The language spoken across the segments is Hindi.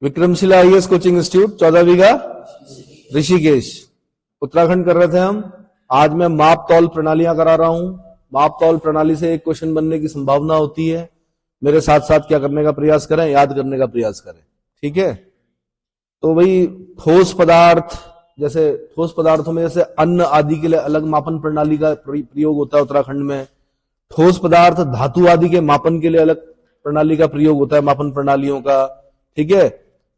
विक्रमशिला आईएएस कोचिंग इंस्टीट्यूट 14 बीघा ऋषिकेश उत्तराखंड कर रहे थे हम। आज मैं माप तौल प्रणालियां करा रहा हूं। माप तौल प्रणाली से एक क्वेश्चन बनने की संभावना होती है। मेरे साथ साथ क्या करने का प्रयास करें, याद करने का प्रयास करें। ठीक है, तो भाई ठोस पदार्थ, जैसे ठोस पदार्थों में जैसे अन्न आदि के लिए अलग मापन प्रणाली का प्रयोग होता है उत्तराखंड में। ठोस पदार्थ धातु आदि के मापन के लिए अलग प्रणाली का प्रयोग होता है, मापन प्रणालियों का। ठीक है,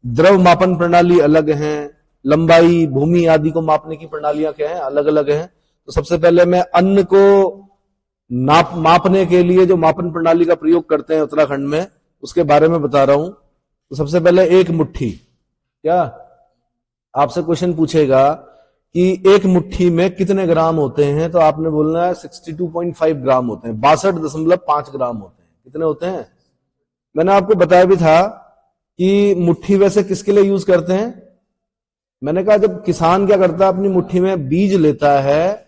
द्रव मापन प्रणाली अलग हैं, लंबाई भूमि आदि को मापने की प्रणालियां क्या है, अलग अलग हैं। तो सबसे पहले मैं अन्न को मापने के लिए जो मापन प्रणाली का प्रयोग करते हैं उत्तराखंड में, उसके बारे में बता रहा हूं। तो सबसे पहले एक मुट्ठी, क्या आपसे क्वेश्चन पूछेगा कि एक मुट्ठी में कितने ग्राम होते हैं, तो आपने बोलना है 62.5 ग्राम होते हैं, 62.5 ग्राम होते हैं। कितने होते हैं? मैंने आपको बताया भी था कि मुट्ठी वैसे किसके लिए यूज करते हैं। मैंने कहा जब किसान क्या करता है, अपनी मुट्ठी में बीज लेता है,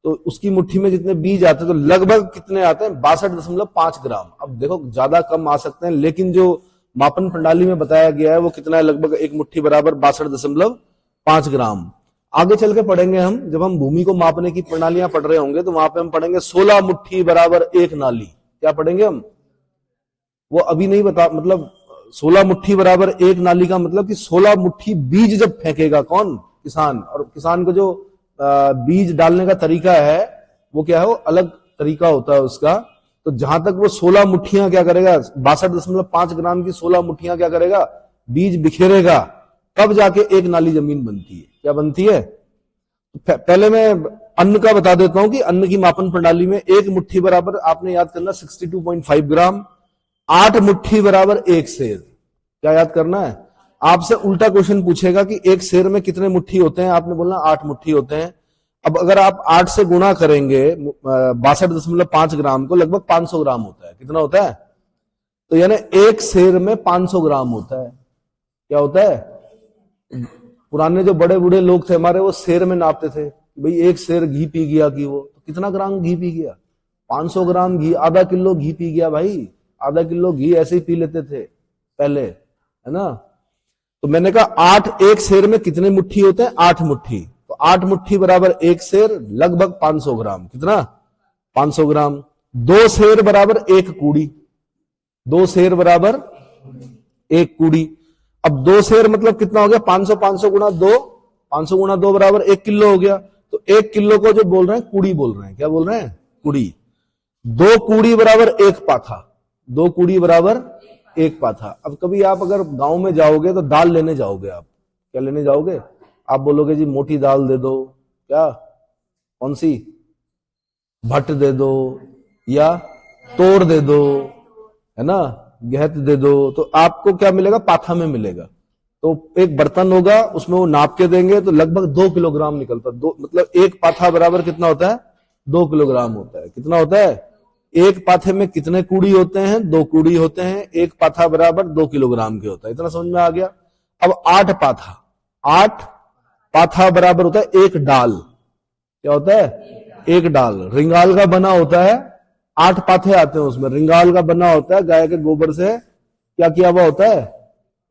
तो उसकी मुट्ठी में जितने बीज आते हैं तो लगभग कितने आते हैं, 62.5 ग्राम। अब देखो ज्यादा कम आ सकते हैं, लेकिन जो मापन प्रणाली में बताया गया है वो कितना है, लगभग एक मुट्ठी बराबर 62.5 ग्राम। आगे चल के पढ़ेंगे हम, जब हम भूमि को मापने की प्रणालियां पढ़ रहे होंगे तो वहां पे हम पढ़ेंगे 16 मुट्ठी बराबर एक नाली। क्या पढ़ेंगे हम, वो अभी नहीं बता, मतलब 16 मुट्ठी बराबर एक नाली का मतलब कि 16 मुट्ठी बीज जब फेंकेगा कौन, किसान। और किसान को जो बीज डालने का तरीका है वो क्या है, वो अलग तरीका होता है उसका। तो जहां तक वो 16 मुट्ठियां क्या करेगा, 62.5 ग्राम की 16 मुट्ठियां क्या करेगा, बीज बिखेरेगा, तब जाके एक नाली जमीन बनती है। क्या बनती है? पहले मैं अन्न का बता देता हूं कि अन्न की मापन प्रणाली में एक मुट्ठी बराबर, आपने याद करना 62.5 ग्राम, 8 मुट्ठी बराबर एक सेर। क्या याद करना है? आपसे उल्टा क्वेश्चन पूछेगा कि एक सेर में कितने मुट्ठी होते हैं, आपने बोलना 8 मुट्ठी होते हैं। अब अगर आप 8 से गुणा करेंगे 62.5 ग्राम को, लगभग 500 ग्राम होता है। कितना होता है? तो यानी एक सेर में 500 ग्राम होता है। क्या होता है? पुराने जो बड़े बूढ़े लोग थे हमारे, वो सेर में नापते थे, भाई एक सेर घी पी गया कि वो, तो कितना ग्राम घी पी गया, 500 ग्राम घी, आधा किलो घी पी गया भाई। आधा किलो घी ऐसे ही पी लेते थे पहले, है ना। तो मैंने कहा 8, एक सेर में कितने मुट्ठी होते हैं, 8 मुट्ठी। तो 8 मुट्ठी बराबर एक सेर, लगभग 500 ग्राम। कितना? 500 ग्राम। 2 सेर बराबर एक कूड़ी, 2 सेर बराबर एक कूड़ी। अब 2 सेर मतलब कितना हो गया, 500, 500 गुणा 2, 500 गुणा 2 बराबर 1 किलो हो गया। तो 1 किलो को जो बोल रहे हैं कूड़ी बोल रहे हैं। क्या बोल रहे हैं? कूड़ी। 2 कूड़ी बराबर एक पाथा, 2 कूड़ी बराबर एक पाथा। अब कभी आप अगर गांव में जाओगे तो दाल लेने जाओगे, आप क्या लेने जाओगे, आप बोलोगे जी मोटी दाल दे दो, क्या, कौन सी, भट्ट दे दो या तोर दे दो, है ना, गहत दे दो। तो आपको क्या मिलेगा, पाथा में मिलेगा। तो एक बर्तन होगा, उसमें वो नाप के देंगे तो लगभग 2 किलोग्राम निकलता है। मतलब एक पाथा बराबर कितना होता है, 2 किलोग्राम होता है। कितना होता है? एक पाथे में कितने कूड़ी होते हैं, 2 कूड़ी होते हैं। एक पाथा बराबर 2 किलोग्राम के होता है। इतना समझ में आ गया। अब 8 पाथा, 8 पाथा बराबर होता है एक डाल। क्या होता है? एक डाल। रिंगाल का बना होता है, 8 पाथे आते हैं उसमें, रिंगाल का बना होता है, गाय के गोबर से क्या किया हुआ होता है,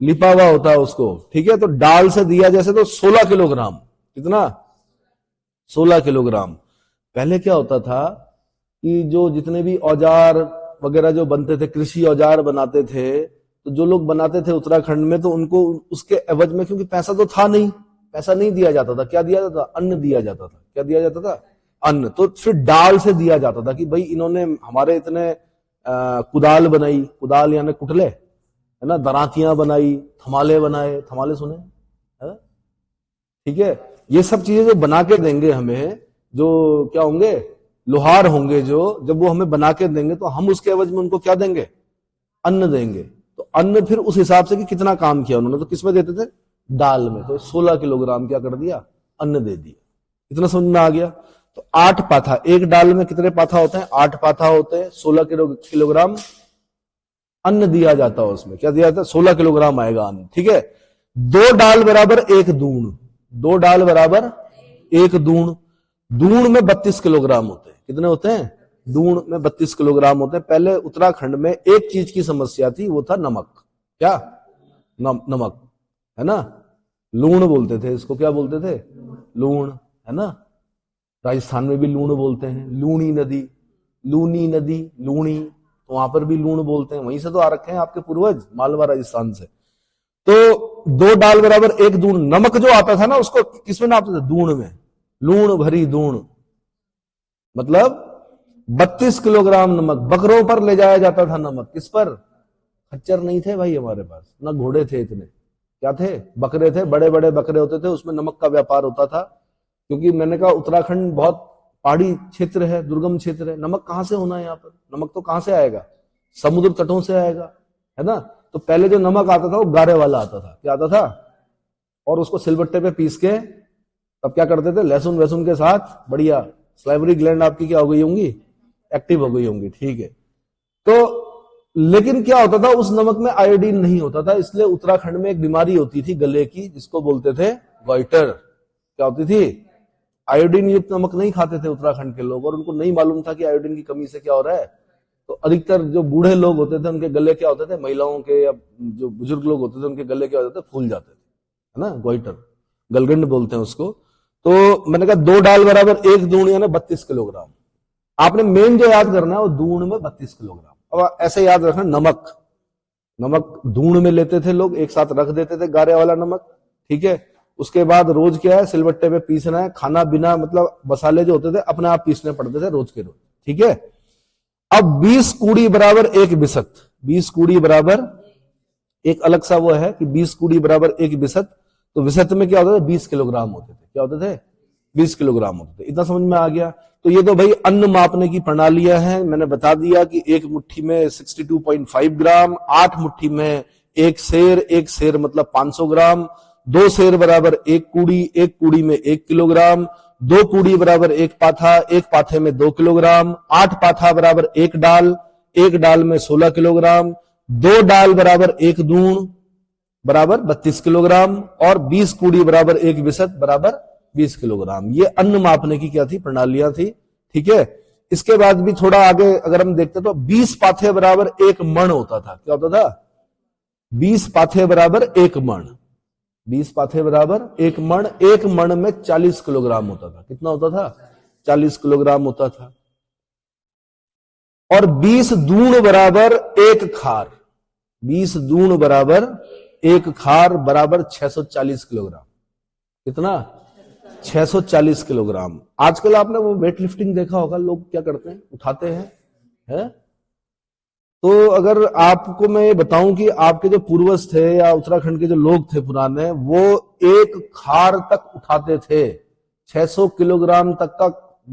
लिपा हुआ होता है उसको। ठीक है, तो डाल से दिया जैसे तो 16 किलोग्राम। कितना? 16 किलोग्राम। पहले क्या होता था कि जो जितने भी औजार वगैरह जो बनते थे, कृषि औजार बनाते थे, तो जो लोग बनाते थे उत्तराखंड में, तो उनको उसके एवज में, क्योंकि पैसा तो था नहीं, पैसा नहीं दिया जाता था, क्या दिया जाता था, अन्न दिया जाता था। क्या दिया जाता था? अन्न। तो फिर डाल से दिया जाता था कि भाई इन्होंने हमारे इतने कुदाल बनाई, कुदाल यानी कुटले, है ना, दरातियां बनाई, थमाले बनाए, थमाले सुने, है? ठीक है, ये सब चीजें जो बना के देंगे हमें, जो क्या होंगे, लोहार होंगे, जो जब वो हमें बना के देंगे तो हम उसके एवज में उनको क्या देंगे, अन्न देंगे। तो अन्न फिर उस हिसाब से कि कितना काम किया उन्होंने, तो किसमें देते थे, दाल में। तो 16 किलोग्राम क्या कर दिया, अन्न दे दिया। इतना समझ में आ गया। तो 8 पाथा, एक डाल में कितने पाथा होते हैं, 8 पाथा होते हैं, 16 किलोग्राम अन्न दिया जाता है उसमें। क्या दिया जाता है, 16 किलोग्राम आएगा अन्न। ठीक है, 2 डाल बराबर एक दूण, 2 डाल बराबर एक दूण। दूण में 32 किलोग्राम होते हैं। कितने होते हैं, दूण में 32 किलोग्राम होते हैं। पहले उत्तराखंड में एक चीज की समस्या थी, वो था नमक। क्या? नमक। है ना, लूण बोलते थे इसको, क्या बोलते थे, लूण, है ना। राजस्थान में भी लूण बोलते हैं, लूणी नदी, लूनी नदी, लूणी, तो वहां पर भी लूण बोलते हैं, वहीं से तो आ रखे हैं आपके पूर्वज, मालवा राजस्थान से। तो 2 डाल बराबर 1 दूण, नमक जो आता था ना उसको किसमें नापते थे, दूण में, लूण भरी दूण, मतलब 32 किलोग्राम नमक, बकरों पर ले जाया जाता था नमक, किस पर, खच्चर नहीं थे भाई हमारे पास, ना घोड़े थे इतने, क्या थे, बकरे थे, बड़े बड़े बकरे होते थे, उसमें नमक का व्यापार होता था। क्योंकि मैंने कहा उत्तराखंड बहुत पहाड़ी क्षेत्र है, दुर्गम क्षेत्र है, नमक कहां से होना है यहाँ पर, नमक तो कहां से आएगा, समुद्र तटों से आएगा, है ना। तो पहले जो नमक आता था वो गारे वाला आता था, क्या आता था, और उसको सिलबट्टे पे पीस के तब क्या करते थे, लहसुन वहसुन के साथ, बढ़िया, सलाइवरी ग्लैंड आपकी क्या हो गई होंगी, एक्टिव हो गई होंगी, ठीक है। तो लेकिन क्या होता था, उस नमक में आयोडीन नहीं होता था, इसलिए उत्तराखंड में एक बीमारी होती थी गले की, जिसको बोलते थे गॉइटर। क्या होती थी, आयोडीन युक्त नमक नहीं खाते थे उत्तराखंड के लोग, और उनको नहीं मालूम था कि आयोडीन की कमी से क्या हो रहा है। तो अधिकतर जो बूढ़े लोग होते थे उनके गले क्या होते थे, महिलाओं के या जो बुजुर्ग लोग होते थे उनके गले क्या होते थे, फूल जाते थे, है ना, गोइटर, गलगंड बोलते हैं उसको। तो मैंने कहा 2 डाल बराबर 1 दूण यानी 32 किलोग्राम। आपने मेन जो याद करना है वो दूण में 32 किलोग्राम। अब ऐसे याद रखना, नमक, नमक दूण में लेते थे लोग, एक साथ रख देते थे गारे वाला नमक, ठीक है। उसके बाद रोज क्या है, सिलबट्टे पे पीसना है, खाना बिना मतलब मसाले जो होते थे अपने आप पीसने पड़ते थे रोज के रोज, ठीक है। अब 20 कूड़ी बराबर 1 बिसत, 20 कूड़ी बराबर एक अलग सा वो है कि 20 कूड़ी बराबर 1 बिसत, तो विसत में क्या होता था, 20 किलोग्राम होते थे, क्या होते थे, 20 किलोग्राम होते थे। इतना समझ में आ गया। तो ये तो भाई अन्न मापने की प्रणालियां हैं, मैंने बता दिया कि एक मुट्ठी में 62.5 ग्राम, 8 मुट्ठी में एक सेर मतलब 500 ग्राम, 2 सेर बराबर 1 कूड़ी, 1 कूड़ी में 1 किलोग्राम, 2 कूड़ी बराबर 1 पाथा, 1 पाथे में 2 किलोग्राम, 8 पाथा बराबर 1 डाल, 1 डाल में 16 किलोग्राम, 2 डाल बराबर 1 दूण बराबर 32 किलोग्राम, और 20 कूड़ी बराबर 1 बिसत बराबर 20 किलोग्राम। ये अन्न मापने की क्या थी, प्रणालियां थी, ठीक है। इसके बाद भी थोड़ा आगे अगर हम देखते तो 20 पाथे बराबर 1 मण होता था, क्या होता था, 20 पाथे बराबर 1 मण, 20 पाथे बराबर 1 मण, 1 मण में 40 किलोग्राम होता था, कितना होता था, 40 किलोग्राम होता था। और 20 दूण बराबर 1 खार, 20 दूण बराबर 1 खार बराबर 640 किलोग्राम, कितना, 640 किलोग्राम। आजकल आपने वो वेट लिफ्टिंग देखा होगा, लोग क्या करते हैं, उठाते हैं, है? तो अगर आपको मैं ये बताऊं कि आपके जो पूर्वज थे या उत्तराखंड के जो लोग थे पुराने, वो 1 खार तक उठाते थे, 600 किलोग्राम तक का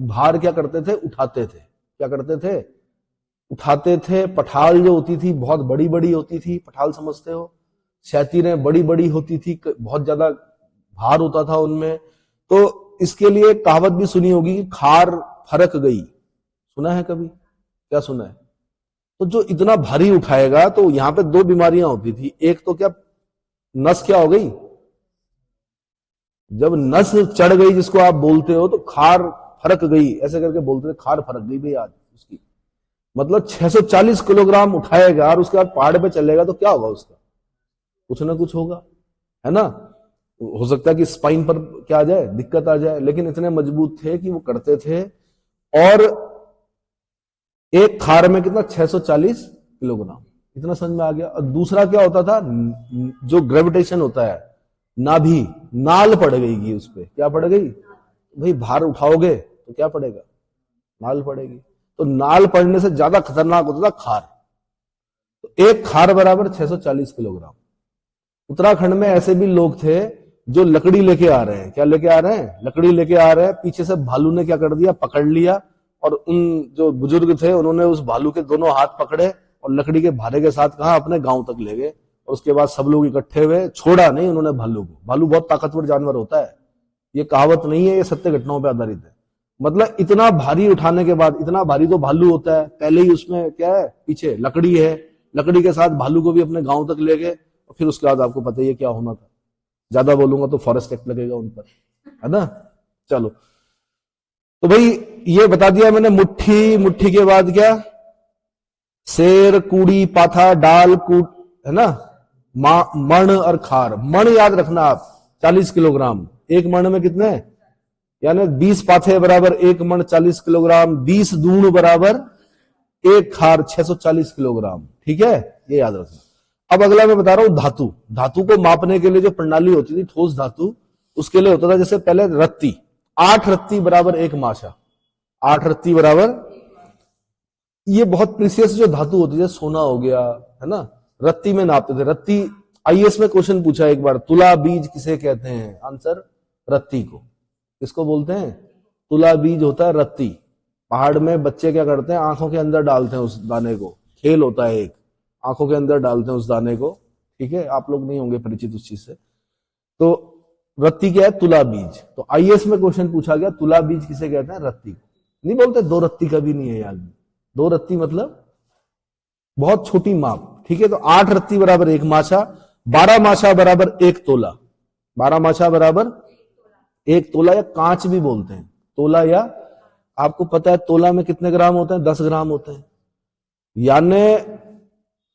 भार क्या करते थे, उठाते थे, क्या करते थे, उठाते थे। पठाल जो होती थी बहुत बड़ी बड़ी होती थी, पठाल समझते हो, शैतीरें बड़ी बड़ी होती थी, बहुत ज्यादा भार होता था उनमें। तो इसके लिए कहावत भी सुनी होगी कि खार फरक गई, सुना है कभी, क्या सुना है। तो जो इतना भारी उठाएगा, तो यहां पे 2 बीमारियां होती थी, एक तो क्या, नस क्या हो गई, जब नस चढ़ गई जिसको आप बोलते हो, तो खार फरक गई, ऐसे करके बोलते थे, खार फरक गई भाई आज उसकी, मतलब 640 किलोग्राम उठाएगा और उसके बाद पहाड़ पे चलेगा तो क्या होगा उसका, कुछ ना कुछ होगा, है ना। हो सकता है कि स्पाइन पर क्या आ जाए, दिक्कत आ जाए, लेकिन इतने मजबूत थे कि वो करते थे। और एक खार में कितना, 640 किलोग्राम, इतना समझ में आ गया। और दूसरा क्या होता था, जो ग्रेविटेशन होता है, नाभि, नाल पड़ गई उस पर, क्या पड़ गई भाई, भार उठाओगे तो क्या पड़ेगा, नाल पड़ेगी। तो नाल पड़ने से ज्यादा खतरनाक होता था खार। तो एक खार बराबर 640 किलोग्राम। उत्तराखंड में ऐसे भी लोग थे जो लकड़ी लेके आ रहे हैं, क्या लेके आ रहे हैं, लकड़ी लेके आ रहे हैं, पीछे से भालू ने क्या कर दिया, पकड़ लिया, और उन जो बुजुर्ग थे उन्होंने उस भालू के दोनों हाथ पकड़े और लकड़ी के भारे के साथ कहा अपने गांव तक ले गए। और उसके बाद सब लोग इकट्ठे हुए, छोड़ा नहीं उन्होंने भालू को। भालू बहुत ताकतवर जानवर होता है, ये कहावत नहीं है, ये सत्य घटनाओं पर आधारित है। मतलब इतना भारी उठाने के बाद, इतना भारी तो भालू होता है, पहले ही उसमें क्या है, पीछे लकड़ी है, लकड़ी के साथ भालू को भी अपने गांव तक ले गए। और फिर उसके बाद आपको पता ही है क्या होना था, ज्यादा बोलूंगा तो फॉरेस्ट एक्ट लगेगा उन पर, है ना। चलो, तो भाई ये बता दिया मैंने, मुट्ठी, मुट्ठी के बाद क्या, सेर, कूड़ी, पाथा, डाल, कूट, है ना, मण और खार। मण याद रखना आप, 40 किलोग्राम। एक मण में कितने, यानी 20 पाथे बराबर एक मण 40 किलोग्राम, 20 दूण बराबर एक खार 640 किलोग्राम। ठीक है, ये याद रखना। अब अगला मैं बता रहा हूं धातु। धातु को मापने के लिए जो प्रणाली होती थी ठोस धातु, उसके लिए होता था जैसे पहले रत्ती, 8 रत्ती बराबर एक माशा, 8 रत्ती बराबर। ये बहुत प्रीसियस जो धातु होती है, सोना हो गया, है ना, रत्ती में नापते थे। रत्ती, आईएएस में क्वेश्चन पूछा एक बार, तुला बीज किसे कहते हैं? आंसर रत्ती को। किसको बोलते हैं? तुला बीज होता है रत्ती। पहाड़ में बच्चे क्या करते हैं, आंखों के अंदर डालते हैं उस दाने को, खेल होता है एक, आंखों के अंदर डालते हैं उस दाने को। ठीक है, आप लोग नहीं होंगे परिचित उस चीज से। तो रत्ती क्या है? तुला बीज। तो आईएएस में क्वेश्चन पूछा गया, तुला बीज किसे कहते हैं? रत्ती को। नहीं बोलते, दो रत्ती का भी नहीं है याद में। दो रत्ती मतलब बहुत छोटी माप। ठीक है, तो 8 रत्ती बराबर एक माछा, 12 माछा बराबर एक तोला। 12 माछा बराबर एक तोला, या कांच भी बोलते हैं तोला, या आपको पता है तोला में कितने ग्राम होते हैं? 10 ग्राम होते हैं। यानी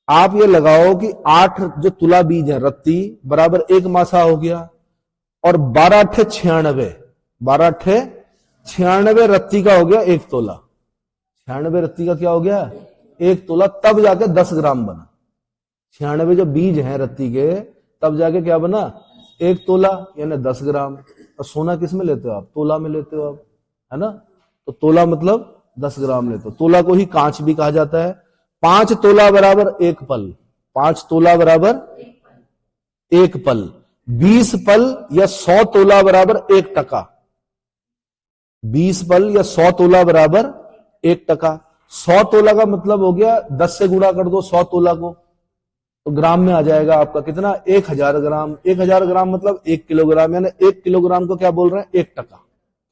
आप ये लगाओ कि 8 जो तुला बीज है रत्ती बराबर एक माछा हो गया, और 12 अट्ठे 96, 12 अट्ठे 96 रत्ती का हो गया एक तोला। 96 रत्ती का क्या हो गया? एक तोला, तब जाके 10 ग्राम बना। 96 जो बीज हैं रत्ती के, तब जाके क्या बना? एक तोला, यानी 10 ग्राम। और सोना किस में लेते हो आप? तोला में लेते हो आप, है ना। तो तोला मतलब 10 ग्राम लेते हो। तोला को ही कांच भी कहा जाता है। 5 तोला बराबर एक पल, 5 तोला बराबर एक पल। 20 पल या 100 तोला बराबर एक टका। 20 पल या 100 तोला बराबर एक टका। 100 तोला का मतलब हो गया 10 से गुणा कर दो 100 तोला को, तो ग्राम में आ जाएगा आपका कितना? 1000 ग्राम। 1000 ग्राम मतलब 1 किलोग्राम, यानी 1 किलोग्राम को क्या बोल रहे हैं? एक टका।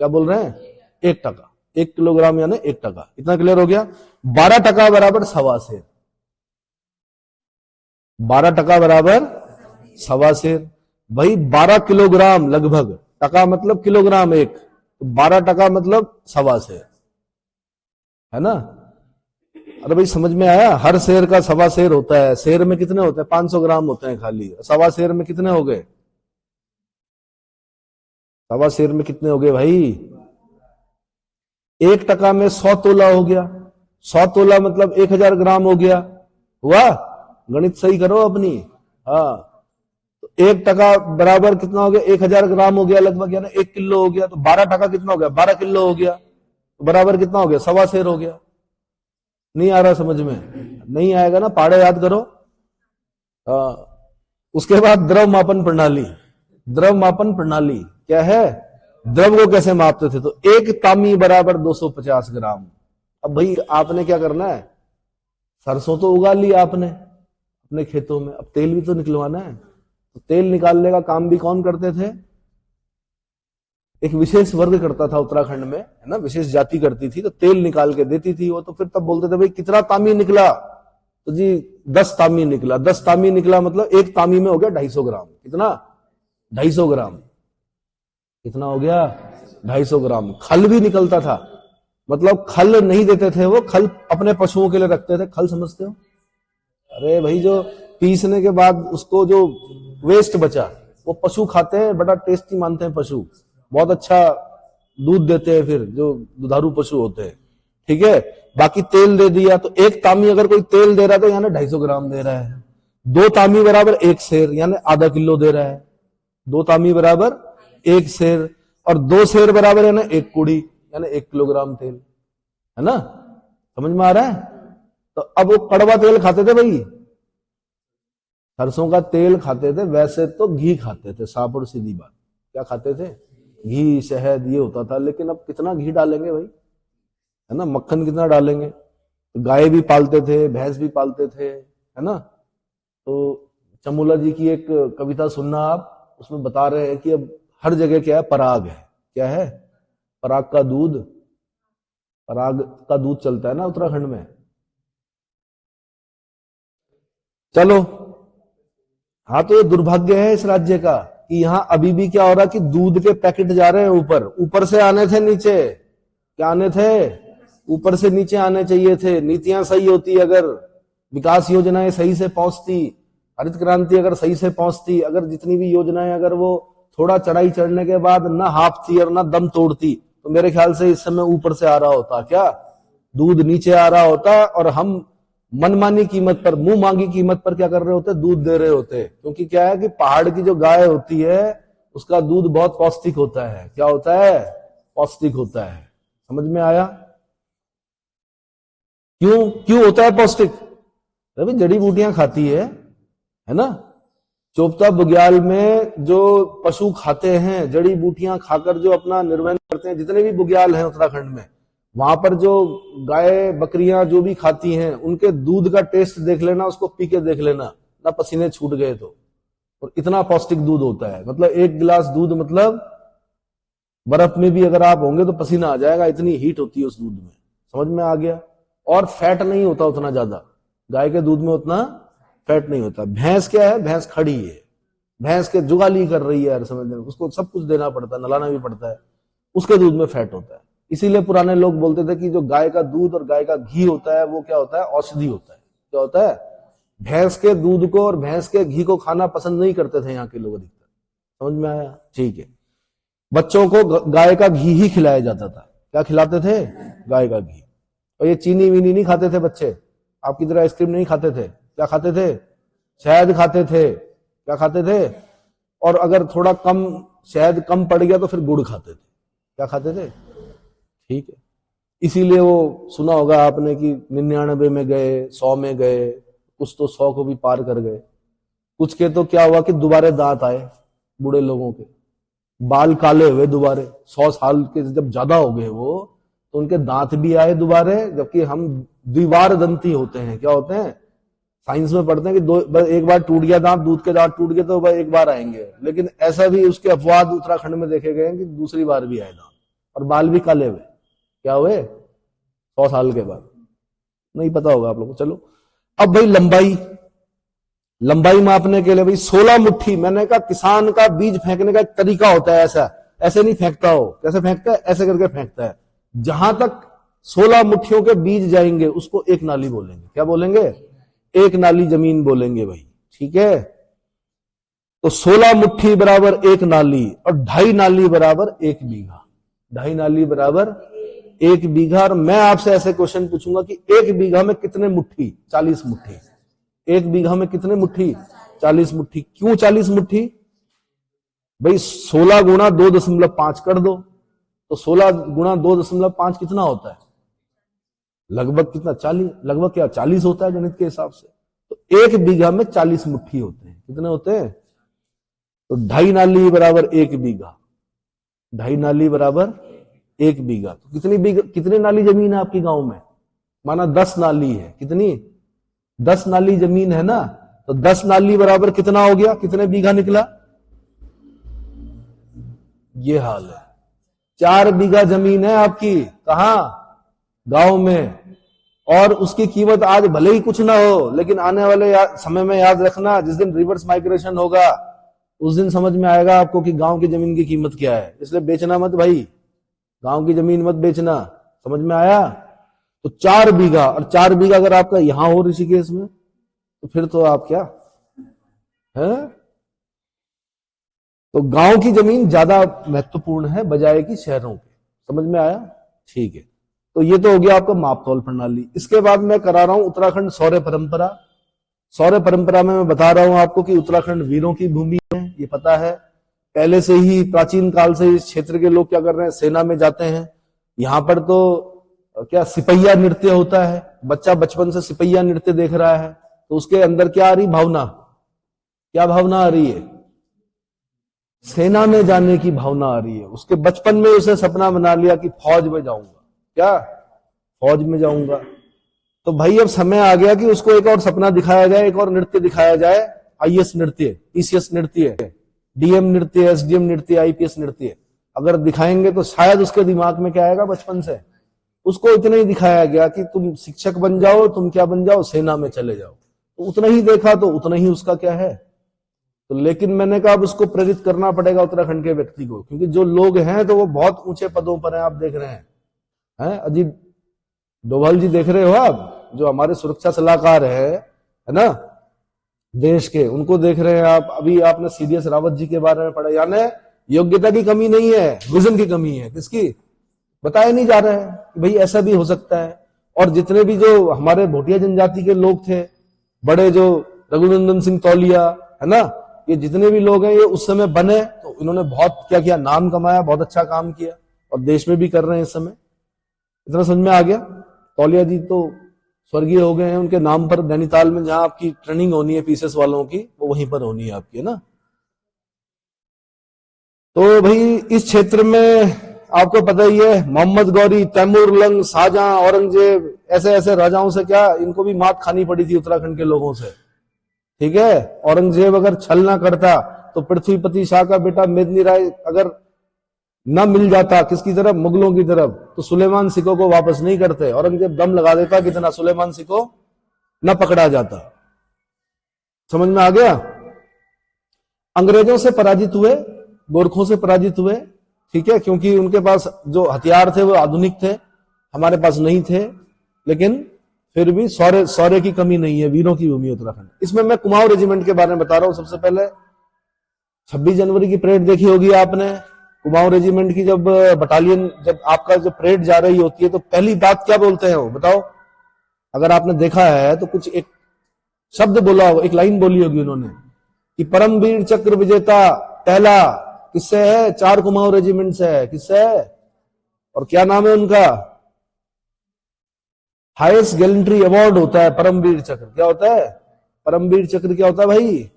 क्या बोल रहे हैं? एक टका। 1 किलोग्राम यानी एक टका। इतना क्लियर हो गया। 12 टका बराबर सवा सेर। 12 टका बराबर सवा सेर। भाई 12 किलोग्राम लगभग, टका मतलब किलोग्राम एक, तो 12 टका मतलब सवा सेर, है ना। अरे भाई समझ में आया? हर शेर का सवा शेर होता है। शेर में कितने होते हैं? 500 ग्राम होते हैं खाली। सवा शेर में कितने हो गए? सवा शेर में कितने हो गए भाई? 1 टका में 100 तोला हो गया। 100 तोला मतलब 1000 ग्राम हो गया। हुआ? गणित सही करो अपनी। हाँ, तो 1 टका बराबर कितना हो गया? 1000 ग्राम हो गया लगभग, यानी 1 किलो हो गया। तो 12 टका कितना हो गया? 12 किलो हो गया। तो बराबर कितना हो गया? सवा शेर हो गया। नहीं आ रहा समझ में? नहीं आएगा ना, पहाड़े याद करो। उसके बाद द्रव मापन प्रणाली। द्रव मापन प्रणाली क्या है? द्रव को कैसे मापते थे? तो 1 तामी बराबर 250 ग्राम। अब भाई आपने क्या करना है? सरसों तो उगा ली आपने अपने खेतों में, अब तेल भी तो निकलवाना है। तो तेल निकालने का काम भी कौन करते थे? एक विशेष वर्ग करता था उत्तराखंड में, है ना, विशेष जाति करती थी, तो तेल निकाल के देती थी वो। तो फिर तब बोलते थे भाई कितना तामी निकला? तो जी 10 तामी निकला। 10 तामी निकला मतलब 1 तामी में हो गया 250 ग्राम। कितना? 250 ग्राम। कितना हो गया? 250 ग्राम। खल भी निकलता था, मतलब खल नहीं देते थे वो, खल अपने पशुओं के लिए रखते थे। खल समझते हो? अरे भाई जो पीसने के बाद उसको जो वेस्ट बचा वो पशु खाते हैं, बड़ा टेस्टी मानते हैं पशु, बहुत अच्छा दूध देते हैं फिर जो दुधारू पशु होते हैं। ठीक है, बाकी तेल दे दिया। तो 1 तामी अगर कोई तेल दे रहा है तो यानी 250 ग्राम दे रहा है। 2 तामी बराबर 1 सेर, यानी आधा किलो दे रहा है। 2 तामी बराबर 1 सेर, और 2 सेर बराबर यानी 1 कुड़ी, यानी 1 किलोग्राम तेल, है ना। समझ में आ रहा है? तो अब वो कड़वा तेल खाते थे भाई, सरसों का तेल खाते थे। वैसे तो घी खाते थे, साफ और सीधी बात। क्या खाते थे? घी, शहद, ये होता था। लेकिन अब कितना घी डालेंगे भाई, है ना, मक्खन कितना डालेंगे। तो गाय भी पालते थे, भैंस भी पालते थे, है ना। तो चमोला जी की एक कविता सुनना आप, उसमें बता रहे हैं कि अब हर जगह क्या है? पराग है। क्या है? पराग का दूध। पराग का दूध चलता है ना उत्तराखंड में। चलो, हाँ, तो ये दुर्भाग्य है इस राज्य का कि यहां अभी भी क्या हो रहा कि दूध के पैकेट जा रहे हैं ऊपर। ऊपर से आने थे नीचे। क्या आने थे? ऊपर से नीचे आने चाहिए थे। नीतियां सही होती, अगर विकास योजनाएं सही से पहुंचती, हरित क्रांति अगर सही से पहुंचती, अगर जितनी भी योजनाएं अगर वो थोड़ा चढ़ाई चढ़ने के बाद ना हाफती और ना दम तोड़ती, तो मेरे ख्याल से इस समय ऊपर से आ रहा होता, क्या दूध नीचे आ रहा होता, और हम मनमानी कीमत पर, मुंह मांगी कीमत पर क्या कर रहे होते, दूध दे रहे होते। क्योंकि क्या है कि पहाड़ की जो गाय होती है उसका दूध बहुत पौष्टिक होता है। क्या होता है? पौष्टिक होता है। समझ में आया? क्यों क्यों होता है पौष्टिक? अभी जड़ी बूटियां खाती है ना। चोपता बुग्याल में जो पशु खाते हैं, जड़ी बूटियां खाकर जो अपना निर्वहन करते हैं, जितने भी बुग्याल हैं उत्तराखंड में, वहां पर जो गाय बकरियां जो भी खाती हैं, उनके दूध का टेस्ट देख लेना, उसको पी के देख लेना, ना पसीने छूट गए तो। और इतना पौष्टिक दूध होता है, मतलब एक गिलास दूध मतलब बर्फ में भी अगर आप होंगे तो पसीना आ जाएगा, इतनी हीट होती है उस दूध में। समझ में आ गया? और फैट नहीं होता उतना ज्यादा, गाय के दूध में उतना फैट नहीं होता। भैंस क्या है? भैंस खड़ी है, भैंस के जुगाली कर रही है हर समय दिन, उसको सब कुछ देना पड़ता है, नलाना भी पड़ता है, उसके दूध में फैट होता है। इसीलिए पुराने लोग बोलते थे कि जो गाय का दूध और गाय का घी होता है वो क्या होता है? औषधि होता है। क्या होता है? भैंस के दूध को और भैंस के घी को खाना पसंद नहीं करते थे यहाँ के लोग अधिकतर। समझ में आया? ठीक है। बच्चों को गाय का घी ही खिलाया जाता था। क्या खिलाते थे? गाय का घी। और ये चीनी वीनी नहीं खाते थे बच्चे, आपकी तरह आइसक्रीम नहीं खाते थे। क्या खाते थे? शहद खाते थे। क्या खाते थे? और अगर थोड़ा कम शहद कम पड़ गया तो फिर गुड़ खाते थे। क्या खाते थे? ठीक है। इसीलिए वो सुना होगा आपने कि 99 में गए, 100 में गए, कुछ तो 100 को भी पार कर गए। कुछ के तो क्या हुआ कि दोबारे दांत आए, बूढ़े लोगों के बाल काले हुए दोबारे, 100 साल के जब ज्यादा हो गए वो, तो उनके दांत भी आए दोबारे। जबकि हम द्विवार दंती होते हैं। क्या होते हैं? साइंस में पढ़ते हैं कि एक बार टूट गया दांत, दूध के दांत टूट गए तो एक बार आएंगे, लेकिन ऐसा भी उसके अपवाद उत्तराखंड में देखे गए हैं कि दूसरी बार भी आए दांत, और बाल भी काले हुए। क्या हुए? 100 साल के बाद। नहीं पता होगा आप लोगों को। चलो अब भाई लंबाई मापने के लिए भाई 16 मुट्ठी, मैंने कहा किसान का बीज फेंकने का एक तरीका होता है ऐसा, ऐसे नहीं फेंकता हो। कैसे फेंकता है? ऐसे करके फेंकता है। जहां तक 16 मुट्ठियों के बीज जाएंगे उसको एक नाली बोलेंगे। क्या बोलेंगे? एक नाली जमीन बोलेंगे भाई। ठीक है। तो 16 मुट्ठी बराबर एक नाली, और 2.5 नाली बराबर 1 बीघा। 2.5 नाली बराबर 1 बीघा। और मैं आपसे ऐसे क्वेश्चन पूछूंगा कि 1 बीघा में कितने मुट्ठी? 40 मुट्ठी। 1 बीघा में कितने मुट्ठी? 40 मुट्ठी। क्यों 40 मुट्ठी? भाई 16 गुणा 2.5 कर दो, तो 16 गुणा 2.5 कितना होता है? लगभग कितना? 40। लगभग क्या 40 होता है गणित के हिसाब से। तो 1 बीघा में 40 मुट्ठी होते हैं। कितने होते हैं? तो 2.5 नाली बराबर 1 बीघा। 2.5 नाली बराबर 1 बीघा। तो कितनी नाली जमीन है आपकी गांव में? माना 10 नाली है। कितनी? 10 नाली जमीन है ना। तो 10 नाली बराबर कितना हो गया? कितने बीघा निकला? ये हाल है। 4 बीघा जमीन है आपकी। कहां? गांव में। और उसकी कीमत आज भले ही कुछ ना हो, लेकिन आने वाले समय में याद रखना, जिस दिन रिवर्स माइग्रेशन होगा उस दिन समझ में आएगा आपको कि गांव की जमीन की कीमत क्या है। इसलिए बेचना मत भाई, गांव की जमीन मत बेचना। समझ में आया? तो 4 बीघा, और 4 बीघा अगर आपका यहां हो ऋषिकेश में, तो फिर तो आप क्या है? तो गांव की जमीन ज्यादा महत्वपूर्ण है बजाय कि शहरों के। समझ में आया? ठीक है। तो ये तो हो गया आपका मापतौल प्रणाली। इसके बाद मैं करा रहा हूं उत्तराखंड शौर्य परंपरा। शौर्य परंपरा में मैं बता रहा हूं आपको कि उत्तराखंड वीरों की भूमि है, ये पता है। पहले से ही प्राचीन काल से इस क्षेत्र के लोग क्या कर रहे हैं? सेना में जाते हैं। यहां पर तो क्या सिपहिया नृत्य होता है। बच्चा बचपन से सिपहिया नृत्य देख रहा है, तो उसके अंदर क्या आ रही भावना? क्या भावना आ रही है? सेना में जाने की भावना आ रही है। उसके बचपन में उसे सपना बना लिया कि फौज में जाऊंगा। क्या? फौज में जाऊंगा। तो भाई अब समय आ गया कि उसको एक और सपना दिखाया जाए, एक और नृत्य दिखाया जाए। आईएएस नृत्य, पीसीएस नृत्य, डीएम नृत्य, एसडीएम नृत्य, आईपीएस नृत्य अगर दिखाएंगे तो शायद उसके दिमाग में क्या आएगा? बचपन से उसको इतना ही दिखाया गया कि तुम शिक्षक बन जाओ, तुम क्या बन जाओ? सेना में चले जाओ। तो उतना ही देखा, तो उतना ही उसका क्या है। तो लेकिन मैंने कहा अब उसको प्रेरित करना पड़ेगा उत्तराखंड के व्यक्ति को, क्योंकि जो लोग हैं तो वो बहुत ऊंचे पदों पर हैं। आप देख रहे हैं अजीत डोभाल जी देख रहे हो आप, जो हमारे सुरक्षा सलाहकार है ना, देश के, उनको देख रहे हैं आप। अभी आपने सीडीएस रावत जी के बारे में पढ़ा, यानी योग्यता की कमी नहीं है, विजन की कमी है। किसकी? बताया नहीं जा रहा है कि भाई ऐसा भी हो सकता है। और जितने भी जो हमारे भोटिया जनजाति के लोग थे, बड़े जो रघुनंदन सिंह तौलिया है ना, ये जितने भी लोग हैं ये उस समय बने, तो इन्होंने बहुत क्या किया, नाम कमाया, बहुत अच्छा काम किया, और देश में भी कर रहे हैं इस समय। इतना समझ में आ गया? तौलिया जी तो स्वर्गीय हो गए हैं, उनके नाम पर नैनीताल में जहां आपकी ट्रेनिंग होनी है पीसेस वालों की, वो वहीं पर होनी है आपकी, है ना। तो भाई इस क्षेत्र में आपको पता ही है, मोहम्मद गौरी, तैमूर लंग, शाहजहां, औरंगजेब, ऐसे ऐसे राजाओं से क्या इनको भी मात खानी पड़ी थी उत्तराखंड के लोगों से। ठीक है, औरंगजेब अगर छल ना करता तो पृथ्वीपति शाह का बेटा मेदिनी राय अगर न मिल जाता किसकी तरफ, मुगलों की तरफ, तो सुलेमान सिको को वापस नहीं करते। औरंगजेब दम लगा देता कितना, सुलेमान सिको न पकड़ा जाता। समझ में आ गया? अंग्रेजों से पराजित हुए, गोरखों से पराजित हुए, ठीक है, क्योंकि उनके पास जो हथियार थे वो आधुनिक थे, हमारे पास नहीं थे, लेकिन फिर भी शौर्य की कमी नहीं है, वीरों की भूमि उत्तराखंड। इसमें मैं कुमाऊं रेजिमेंट के बारे में बता रहा हूं। सबसे पहले 26 जनवरी की परेड देखी होगी आपने, कुमाऊं रेजिमेंट की जब बटालियन, जब आपका जब परेड जा रही होती है तो पहली बात क्या बोलते हैं वो बताओ? अगर आपने देखा है तो कुछ एक शब्द बोला हो, एक लाइन बोली होगी उन्होंने कि परमवीर चक्र विजेता पहला किससे है? 4 कुमाऊं रेजिमेंट से है। किससे है? और क्या नाम है उनका? हाईएस्ट गैलेंट्री अवार्ड होता है परमवीर चक्र। क्या होता है? परमवीर चक्र क्या होता है भाई?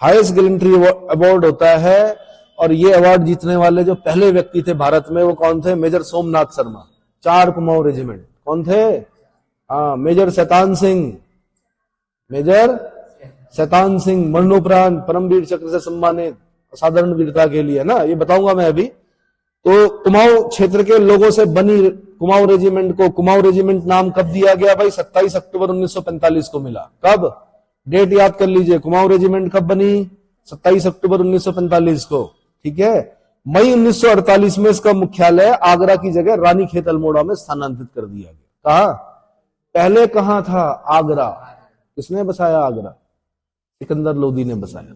हाईएस्ट गैलेंट्री अवार्ड होता है। और ये अवार्ड जीतने वाले जो पहले व्यक्ति थे भारत में, वो कौन थे? Major Somnath Sharma, 4 Kumaon regiment. कौन थे? हाँ, मेजर शैतान सिंह, मेजर शैतान सिंह मरणोपरांत परमवीर चक्र से सम्मानित, असाधारण वीरता के लिए, ना, ये बताऊंगा मैं अभी। तो कुमाऊं क्षेत्र के लोगों से बनी कुमाऊं रेजिमेंट को कुमाऊं रेजिमेंट नाम कब दिया गया भाई? 27 अक्टूबर 1945 को मिला। कब? डेट याद कर लीजिए, कुमाऊं रेजिमेंट कब बनी? 27 अक्टूबर 1945 को। ठीक है, मई 1948 में इसका मुख्यालय आगरा की जगह रानीखेत अल्मोड़ा में स्थानांतरित कर दिया गया। कहा? पहले कहां था? आगरा। किसने बसाया आगरा? सिकंदर लोदी ने बसाया।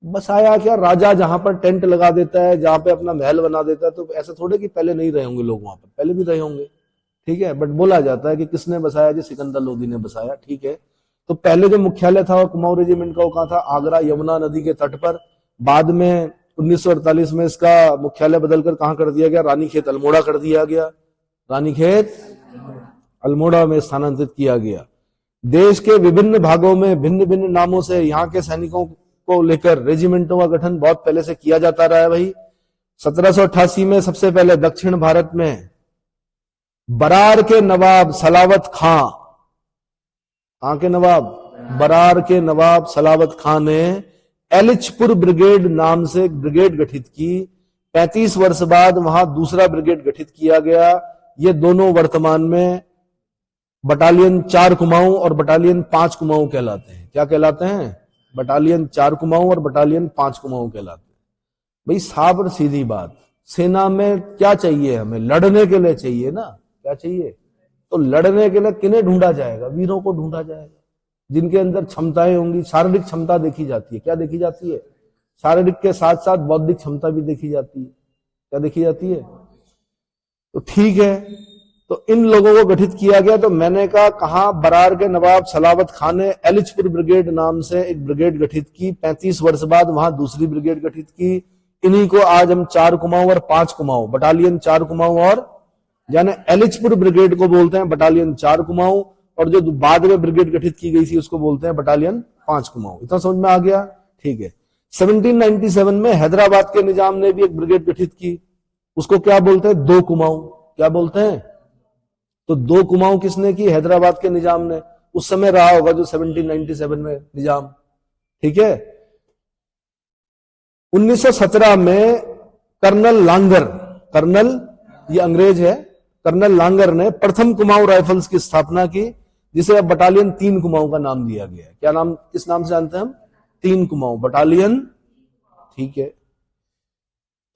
बसाया क्या, राजा जहां पर टेंट लगा देता है, जहां पे अपना महल बना देता है, तो ऐसा थोड़े कि पहले नहीं रहे होंगे लोग वहां पर, पहले भी रहे होंगे। ठीक है, बट बोला जाता है कि किसने बसाया जी? सिकंदर लोदी ने बसाया। ठीक है, तो पहले जो मुख्यालय था वो कुमाऊं रेजिमेंट का, वो कहां था? आगरा, यमुना नदी के तट पर। बाद में 1948 में इसका मुख्यालय बदलकर कहां कर दिया गया? रानीखेत अल्मोड़ा कर दिया गया। रानीखेत अल्मोड़ा में स्थानांतरित किया गया। देश के विभिन्न भागों में भिन्न भिन्न नामों से यहाँ के सैनिकों को लेकर रेजिमेंटों का गठन बहुत पहले से किया जाता रहा है भाई। 1788 में सबसे पहले दक्षिण भारत में बरार के नवाब सलावत खां, कहां के नवाब? बरार के नवाब सलावत खां ने एलिचपुर ब्रिगेड नाम से एक ब्रिगेड गठित की। 35 वर्ष बाद वहां दूसरा ब्रिगेड गठित किया गया। ये दोनों वर्तमान में बटालियन 4 कुमाऊं और बटालियन 5 कुमाऊं कहलाते हैं। क्या कहलाते हैं? बटालियन 4 कुमाऊं और बटालियन 5 कुमाऊं कहलाते हैं। भाई साफ और सीधी बात, सेना में क्या चाहिए? हमें लड़ने के लिए चाहिए ना। क्या चाहिए? तो लड़ने के लिए किन्हें ढूंढा जाएगा? वीरों को ढूंढा जाएगा, जिनके अंदर क्षमताएं होंगी। शारीरिक क्षमता देखी जाती है। क्या देखी जाती है? शारीरिक के साथ साथ बौद्धिक क्षमता भी देखी जाती है। क्या देखी जाती है? तो ठीक है, तो इन लोगों को गठित किया गया। तो मैंने कहा बरार के नवाब सलावत खान ने एलिचपुर ब्रिगेड नाम से एक ब्रिगेड गठित की। 35 वर्ष बाद वहां दूसरी ब्रिगेड गठित की। इन्हीं को आज हम 4 कुमाऊं और 5 कुमाऊं, बटालियन 4 कुमाऊं, और यानी एलिचपुर ब्रिगेड को बोलते हैं बटालियन 4 कुमाऊं, और जो बाद में ब्रिगेड गठित की गई थी उसको बोलते हैं बटालियन 5 कुमाऊं। इतना समझ में आ गया? ठीक है। 1797 में हैदराबाद के निजाम ने भी एक ब्रिगेड गठित की, उसको क्या बोलते हैं? 2 कुमाऊं। क्या बोलते हैं? तो 2 कुमाऊं किसने की? हैदराबाद के निजाम ने। उस समय रहा होगा जो 1797 में निजाम। ठीक है। 1917 में कर्नल लांगर, कर्नल ये अंग्रेज है, कर्नल लांगर ने प्रथम कुमाऊं राइफल्स की स्थापना की, जिसे अब बटालियन 3 कुमाऊं का नाम दिया गया है। क्या नाम, किस नाम से जानते हैं हम? 3 कुमाऊं बटालियन। ठीक है।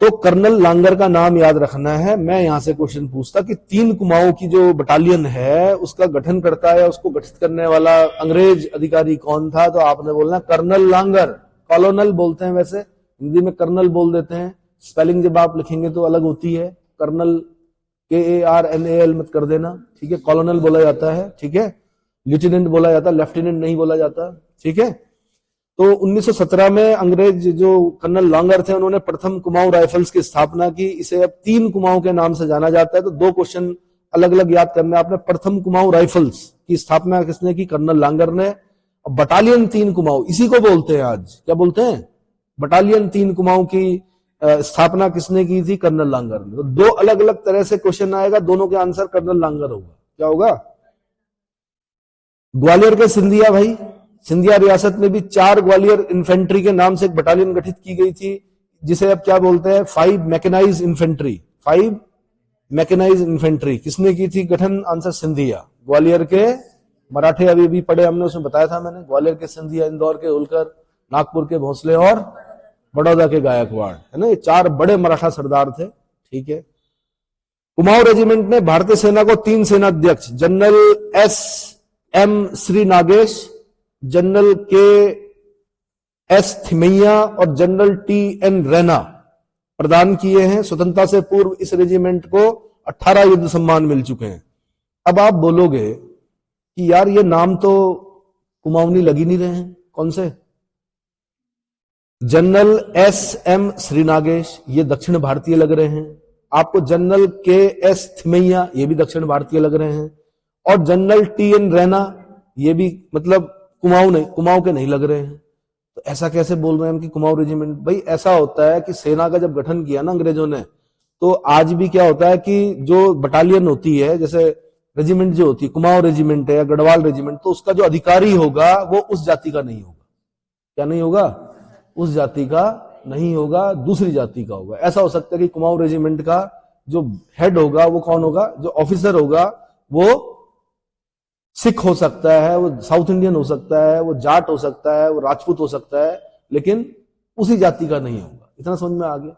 तो कर्नल लांगर का नाम याद रखना है। मैं यहां से क्वेश्चन पूछता कि 3 कुमाऊं की जो बटालियन है उसका गठन करता है, उसको गठित करने वाला अंग्रेज अधिकारी कौन था? तो आपने बोलना कर्नल लांगर। कॉलोनल बोलते हैं, वैसे हिंदी में कर्नल बोल देते हैं, स्पेलिंग जब आप लिखेंगे तो अलग होती है। कर्नल KARNAL मत कर देना, ठीक है। कॉलोनल बोला जाता है, ठीक है। लेफ्टिनेंट बोला जाता है, लेफ्टिनेंट नहीं बोला जाता, ठीक है। तो 1917 में अंग्रेज जो कर्नल लांगर थे उन्होंने प्रथम कुमाऊं राइफल्स की स्थापना की। इसे अब 3 कुमाऊं के नाम से जाना जाता है। तो 2 क्वेश्चन अलग अलग याद करना है आपने। प्रथम कुमाऊं राइफल्स की स्थापना किसने की? कर्नल लांगर ने। अब बटालियन 3 कुमाऊं, इसी को बोलते हैं आज, क्या बोलते हैं? बटालियन 3 कुमाऊं की स्थापना किसने की थी? कर्नल लांगर ने। तो 2 अलग अलग तरह से क्वेश्चन आएगा, दोनों के आंसर कर्नल लांगर होगा। क्या होगा? ग्वालियर के सिंधिया भाई, सिंधिया रियासत में भी 4 ग्वालियर इन्फेंट्री के नाम से एक बटालियन गठित की गई थी, जिसे अब क्या बोलते हैं? 5 मैकेनाइज्ड इन्फेंट्री। 5 मैकेनाइज्ड इन्फेंट्री किसने की थी गठन? आंसर सिंधिया। ग्वालियर के मराठे अभी भी पढ़े हमने, उसमें बताया था मैंने। ग्वालियर के सिंधिया, इंदौर के होलकर, नागपुर के भोसले और बड़ौदा के गायकवाड़, है ना। ये 4 बड़े मराठा सरदार थे, ठीक है। कुमाऊं रेजिमेंट ने भारतीय सेना को 3 सेनाध्यक्ष, general SM Shri Nagesh, general KS Thimayya और जनरल TN रैना प्रदान किए हैं। स्वतंत्रता से पूर्व इस रेजिमेंट को 18 युद्ध सम्मान मिल चुके हैं। अब आप बोलोगे कि यार ये नाम तो कुमाऊनी लग ही नहीं रहे हैं, कौन से? जनरल SM श्रीनागेश, ये दक्षिण भारतीय लग रहे हैं। आपको जनरल KS थिमैया, ये भी दक्षिण भारतीय लग रहे हैं। और जनरल TN रैना, ये भी मतलब कुमाऊं के नहीं लग रहे हैं। तो ऐसा कैसे बोल रहे हैं हम कि कुमाऊं रेजिमेंट? भाई ऐसा होता है कि सेना का जब गठन किया ना अंग्रेजों ने, तो आज भी क्या होता है कि जो बटालियन होती है, जैसे रेजिमेंट जो होती है, कुमाऊं रेजिमेंट है या गढ़वाल रेजिमेंट, तो उसका जो अधिकारी होगा वो उस जाति का नहीं होगा। क्या नहीं होगा? उस जाति का नहीं होगा, दूसरी जाति का होगा। ऐसा हो सकता है कि कुमाऊं रेजिमेंट का जो हेड होगा वो कौन होगा? जो ऑफिसर होगा वो सिख हो सकता है, वो साउथ इंडियन हो सकता है, वो जाट हो सकता है, वो राजपूत हो सकता है, लेकिन उसी जाति का नहीं होगा। इतना समझ में आ गया?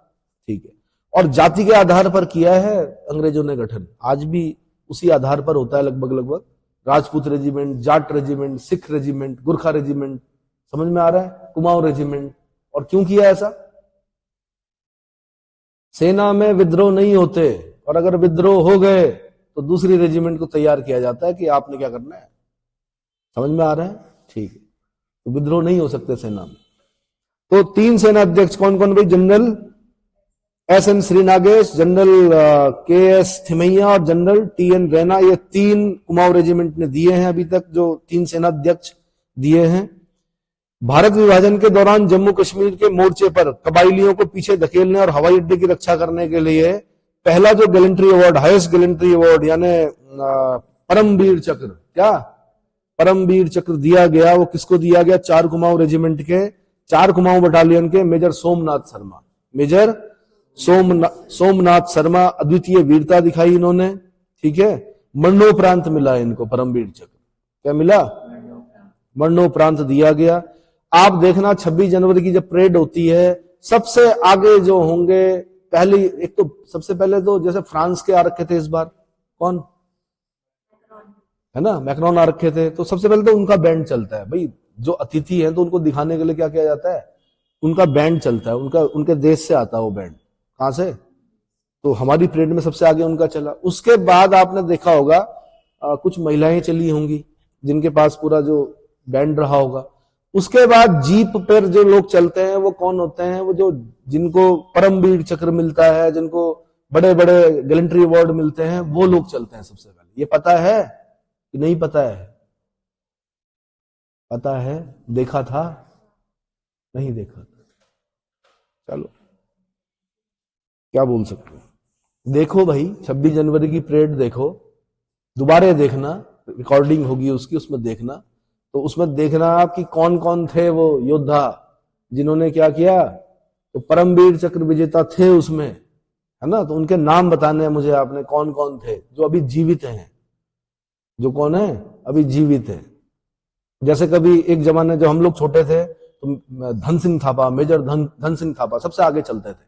ठीक है। और जाति के आधार पर किया है अंग्रेजों ने गठन, आज भी उसी आधार पर होता है लगभग लगभग। Rajput regiment, Jat regiment, Sikh regiment, Gurkha regiment, समझ में आ रहा है? कुमाऊं रेजिमेंट। और क्यों किया ऐसा? सेना में विद्रोह नहीं होते, और अगर विद्रोह हो गए तो दूसरी रेजिमेंट को तैयार किया जाता है कि आपने क्या करना है। समझ में आ रहा है? ठीक है। तो विद्रोह नहीं हो सकते सेना में। तो 3 सेना अध्यक्ष कौन कौन भाई? General SM Shrinagesh, general KS Thimayya और जनरल TN रैना। ये 3 कुमाऊं रेजिमेंट ने दिए हैं अभी तक, जो 3 सेना अध्यक्ष दिए हैं। भारत विभाजन के दौरान जम्मू कश्मीर के मोर्चे पर कबाइलियों को पीछे धकेलने और हवाई अड्डे की रक्षा करने के लिए पहला जो gallantry award, highest gallantry award, यानी परमवीर चक्र, क्या परमवीर चक्र दिया गया, वो किसको दिया गया? 4 कुमाऊं रेजिमेंट के, 4 कुमाऊं बटालियन के मेजर सोमनाथ शर्मा। मेजर सोमनाथ शर्मा, अद्वितीय वीरता दिखाई इन्होंने, ठीक है। मरणोपरांत मिला इनको परमवीर चक्र। क्या मिला? मरणोपरांत दिया गया। आप देखना 26 जनवरी की जब परेड होती है, सबसे आगे जो होंगे, पहले एक तो सबसे पहले तो जैसे फ्रांस के आ रखे थे इस बार, कौन है ना, मैक्रोन आ रखे थे, तो सबसे पहले तो उनका बैंड चलता है। भाई जो अतिथि हैं तो उनको दिखाने के लिए क्या किया जाता है? उनका बैंड चलता है, उनके देश से आता है वो बैंड। कहां से? तो हमारी परेड में सबसे आगे उनका चला। उसके बाद आपने देखा होगा कुछ महिलाएं चली होंगी जिनके पास पूरा जो बैंड रहा होगा। उसके बाद जीप पर जो लोग चलते हैं वो कौन होते हैं? वो जो जिनको परमवीर चक्र मिलता है, जिनको बड़े बड़े गैलेंट्री अवार्ड मिलते हैं, वो लोग चलते हैं सबसे पहले। ये पता है कि नहीं पता है? पता है? देखा था? नहीं देखा था? चलो क्या बोल सकते हो। देखो भाई 26 जनवरी की परेड देखो, दोबारा देखना, रिकॉर्डिंग होगी उसकी, उसमें देखना। तो उसमें देखना आप कि कौन कौन थे वो योद्धा जिन्होंने क्या किया। तो परमवीर चक्र विजेता थे उसमें, है ना। तो उनके नाम बताने हैं मुझे आपने, कौन कौन थे जो अभी जीवित हैं। जो कौन है अभी जीवित है? जैसे कभी एक जमाने जब हम लोग छोटे थे तो धन सिंह थापा, मेजर धन सिंह थापा सबसे आगे चलते थे,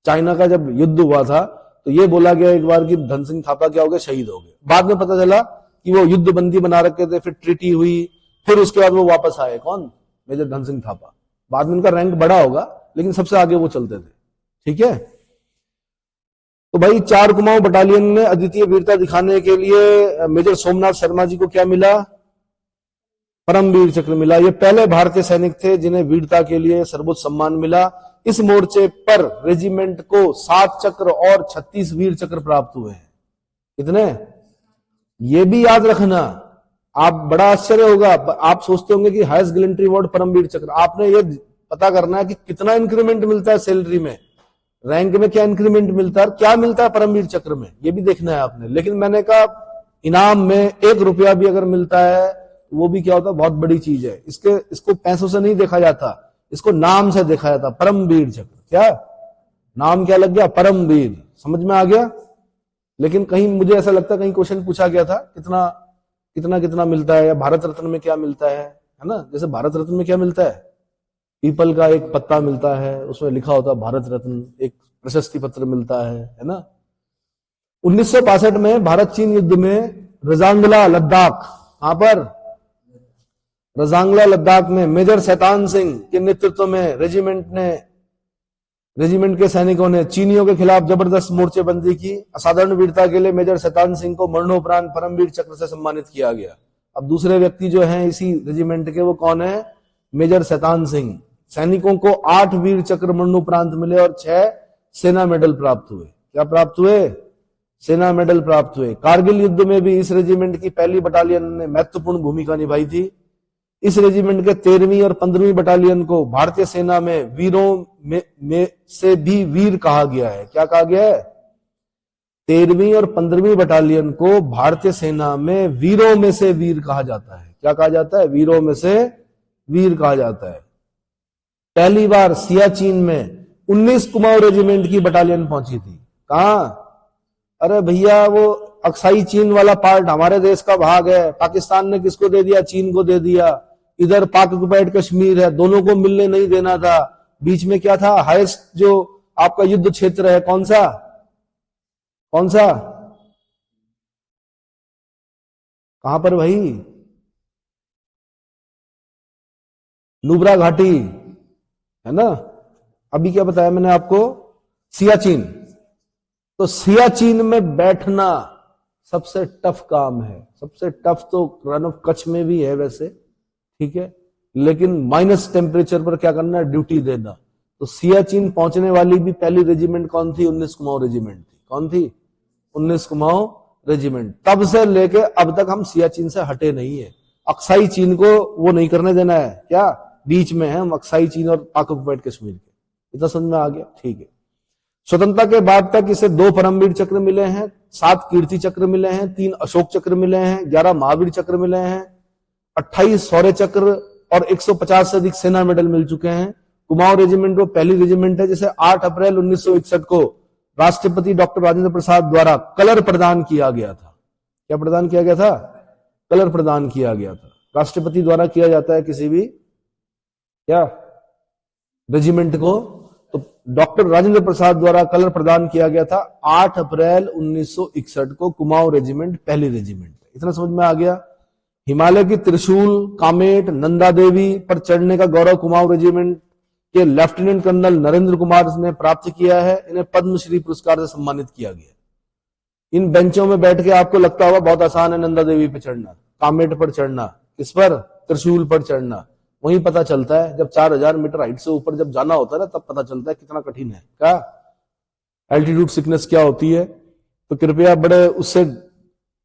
चाइना का जब युद्ध हुआ था तो ये बोला गया एक बार कि धन सिंह थापा क्या हो गए, शहीद हो गए। बाद में पता चला कि वो युद्ध बंदी बना रखे थे, फिर ट्रीटी हुई, फिर उसके बाद वो वापस आए। कौन? मेजर धन सिंह थापा। बाद में उनका रैंक बढ़ा होगा, लेकिन सबसे आगे वो चलते थे। ठीक है, तो भाई 4 कुमाऊं बटालियन ने अद्वितीय वीरता दिखाने के लिए मेजर सोमनाथ शर्मा जी को क्या मिला? परमवीर चक्र मिला। ये पहले भारतीय सैनिक थे जिन्हें वीरता के लिए सर्वोच्च सम्मान मिला। इस मोर्चे पर रेजिमेंट को 7 चक्र और 36 वीर चक्र प्राप्त हुए हैं। कितने? ये भी याद रखना। आप बड़ा आश्चर्य होगा, आप सोचते होंगे कि हाईएस्ट गैलेंट्री अवार्ड परमवीर चक्र। आपने ये पता करना है कि कितना इंक्रीमेंट मिलता है सैलरी में, रैंक में क्या इंक्रीमेंट मिलता है, क्या मिलता है परमवीर चक्र में, ये भी देखना है आपने। लेकिन मैंने कहा इनाम में 1 रुपया भी अगर मिलता है वो भी क्या होता है, बहुत बड़ी चीज है। इसको पैसों से नहीं देखा जाता, इसको नाम से देखा जाता। परमवीर चक्र, क्या नाम क्या लग गया? परमवीर। समझ में आ गया? लेकिन कहीं मुझे ऐसा लगता है कहीं क्वेश्चन पूछा गया था कितना कितना कितना मिलता है, या भारत रत्न में क्या मिलता है ना? जैसे भारत रत्न में क्या मिलता है? पीपल का एक पत्ता मिलता है, उसमें लिखा होता है भारत रत्न, एक प्रशस्ति पत्र मिलता है ना? 1965 में भारत चीन युद्ध में रजांगला लद्दाख, कहां पर? रजांगला लद्दाख में मेजर शैतान सिंह के नेतृत्व में रेजिमेंट के सैनिकों ने चीनियों के खिलाफ जबरदस्त मोर्चेबंदी की। असाधारण वीरता के लिए मेजर शैतान सिंह को मरणोपरांत परमवीर चक्र से सम्मानित किया गया। अब दूसरे व्यक्ति जो हैं इसी रेजिमेंट के, वो कौन है? मेजर शैतान सिंह। सैनिकों को 8 वीर चक्र मरणोपरांत मिले और 6 सेना मेडल प्राप्त हुए। क्या प्राप्त हुए? सेना मेडल प्राप्त हुए। कारगिल युद्ध में भी इस रेजिमेंट की पहली बटालियन ने महत्वपूर्ण भूमिका निभाई थी। इस रेजिमेंट के 13वीं और 15वीं बटालियन को भारतीय सेना में वीरों में से भी वीर कहा गया है। क्या कहा गया है? 13वीं और 15वीं बटालियन को भारतीय सेना में वीरों में से वीर कहा जाता है। क्या कहा जाता है? वीरों में से वीर कहा जाता है। पहली बार सियाचिन में 19 कुमाऊं रेजिमेंट की बटालियन पहुंची थी। कहां? अरे भैया, वो अक्साई चीन वाला पार्ट हमारे देश का भाग है। पाकिस्तान ने किसको दे दिया? चीन को दे दिया। इधर पाक ऑक्युपाइड कश्मीर है, दोनों को मिलने नहीं देना था। बीच में क्या था? हाईएस्ट जो आपका युद्ध क्षेत्र है, कौन सा? कौन सा? कहां पर भाई? नुब्रा घाटी है ना? अभी क्या बताया मैंने आपको? सियाचिन। तो सियाचिन में बैठना सबसे टफ काम है। सबसे टफ तो रन ऑफ कच्छ में भी है वैसे, ठीक है, लेकिन माइनस टेम्परेचर पर क्या करना है? ड्यूटी देना। तो सियाचिन पहुंचने वाली भी पहली रेजिमेंट कौन थी? 19 कुमाऊं रेजिमेंट थी। कौन थी? 19 कुमाऊं रेजिमेंट। तब से लेके अब तक हम सियाचिन से हटे नहीं है। अक्साई चीन को वो नहीं करने देना है। क्या? बीच में है हम, अक्साई चीन और पाक ऑक्युपाइड कश्मीर के। इतना समझ में आ गया? ठीक है। स्वतंत्रता के बाद तक इसे 2 परमवीर चक्र मिले हैं, 7 कीर्ति चक्र मिले हैं, 3 अशोक चक्र मिले हैं, 11 महावीर चक्र मिले हैं, 28 शौर्य चक्र और 150 से अधिक सेना मेडल मिल चुके हैं। कुमाऊं रेजिमेंट वो पहली रेजिमेंट है जिसे 8 अप्रैल 1961 को राष्ट्रपति डॉक्टर राजेंद्र प्रसाद द्वारा कलर प्रदान किया गया था। क्या प्रदान किया गया था? कलर प्रदान किया गया था। राष्ट्रपति द्वारा किया जाता है किसी भी क्या रेजिमेंट को, तो डॉक्टर राजेंद्र प्रसाद द्वारा कलर प्रदान किया गया था 8 अप्रैल 1961 को। कुमाऊं रेजिमेंट पहली रेजिमेंट। इतना समझ में आ गया? हिमालय की त्रिशूल, कामेट, नंदा देवी पर चढ़ने का गौरव कुमाऊं रेजिमेंट के लेफ्टिनेंट कर्नल नरेंद्र कुमार ने प्राप्त किया है। इन्हें पद्मश्री पुरस्कार से सम्मानित किया गया। इन बेंचों में बैठ के आपको लगता होगा बहुत आसान है नंदा देवी पर चढ़ना, कामेट पर चढ़ना, किस पर? त्रिशूल पर चढ़ना। वहीं पता चलता है जब 4000 मीटर हाइट से ऊपर जब जाना होता है ना, तब पता चलता है कितना कठिन है। क्या एल्टीट्यूड सिकनेस क्या होती है? तो कृपया बड़े उससे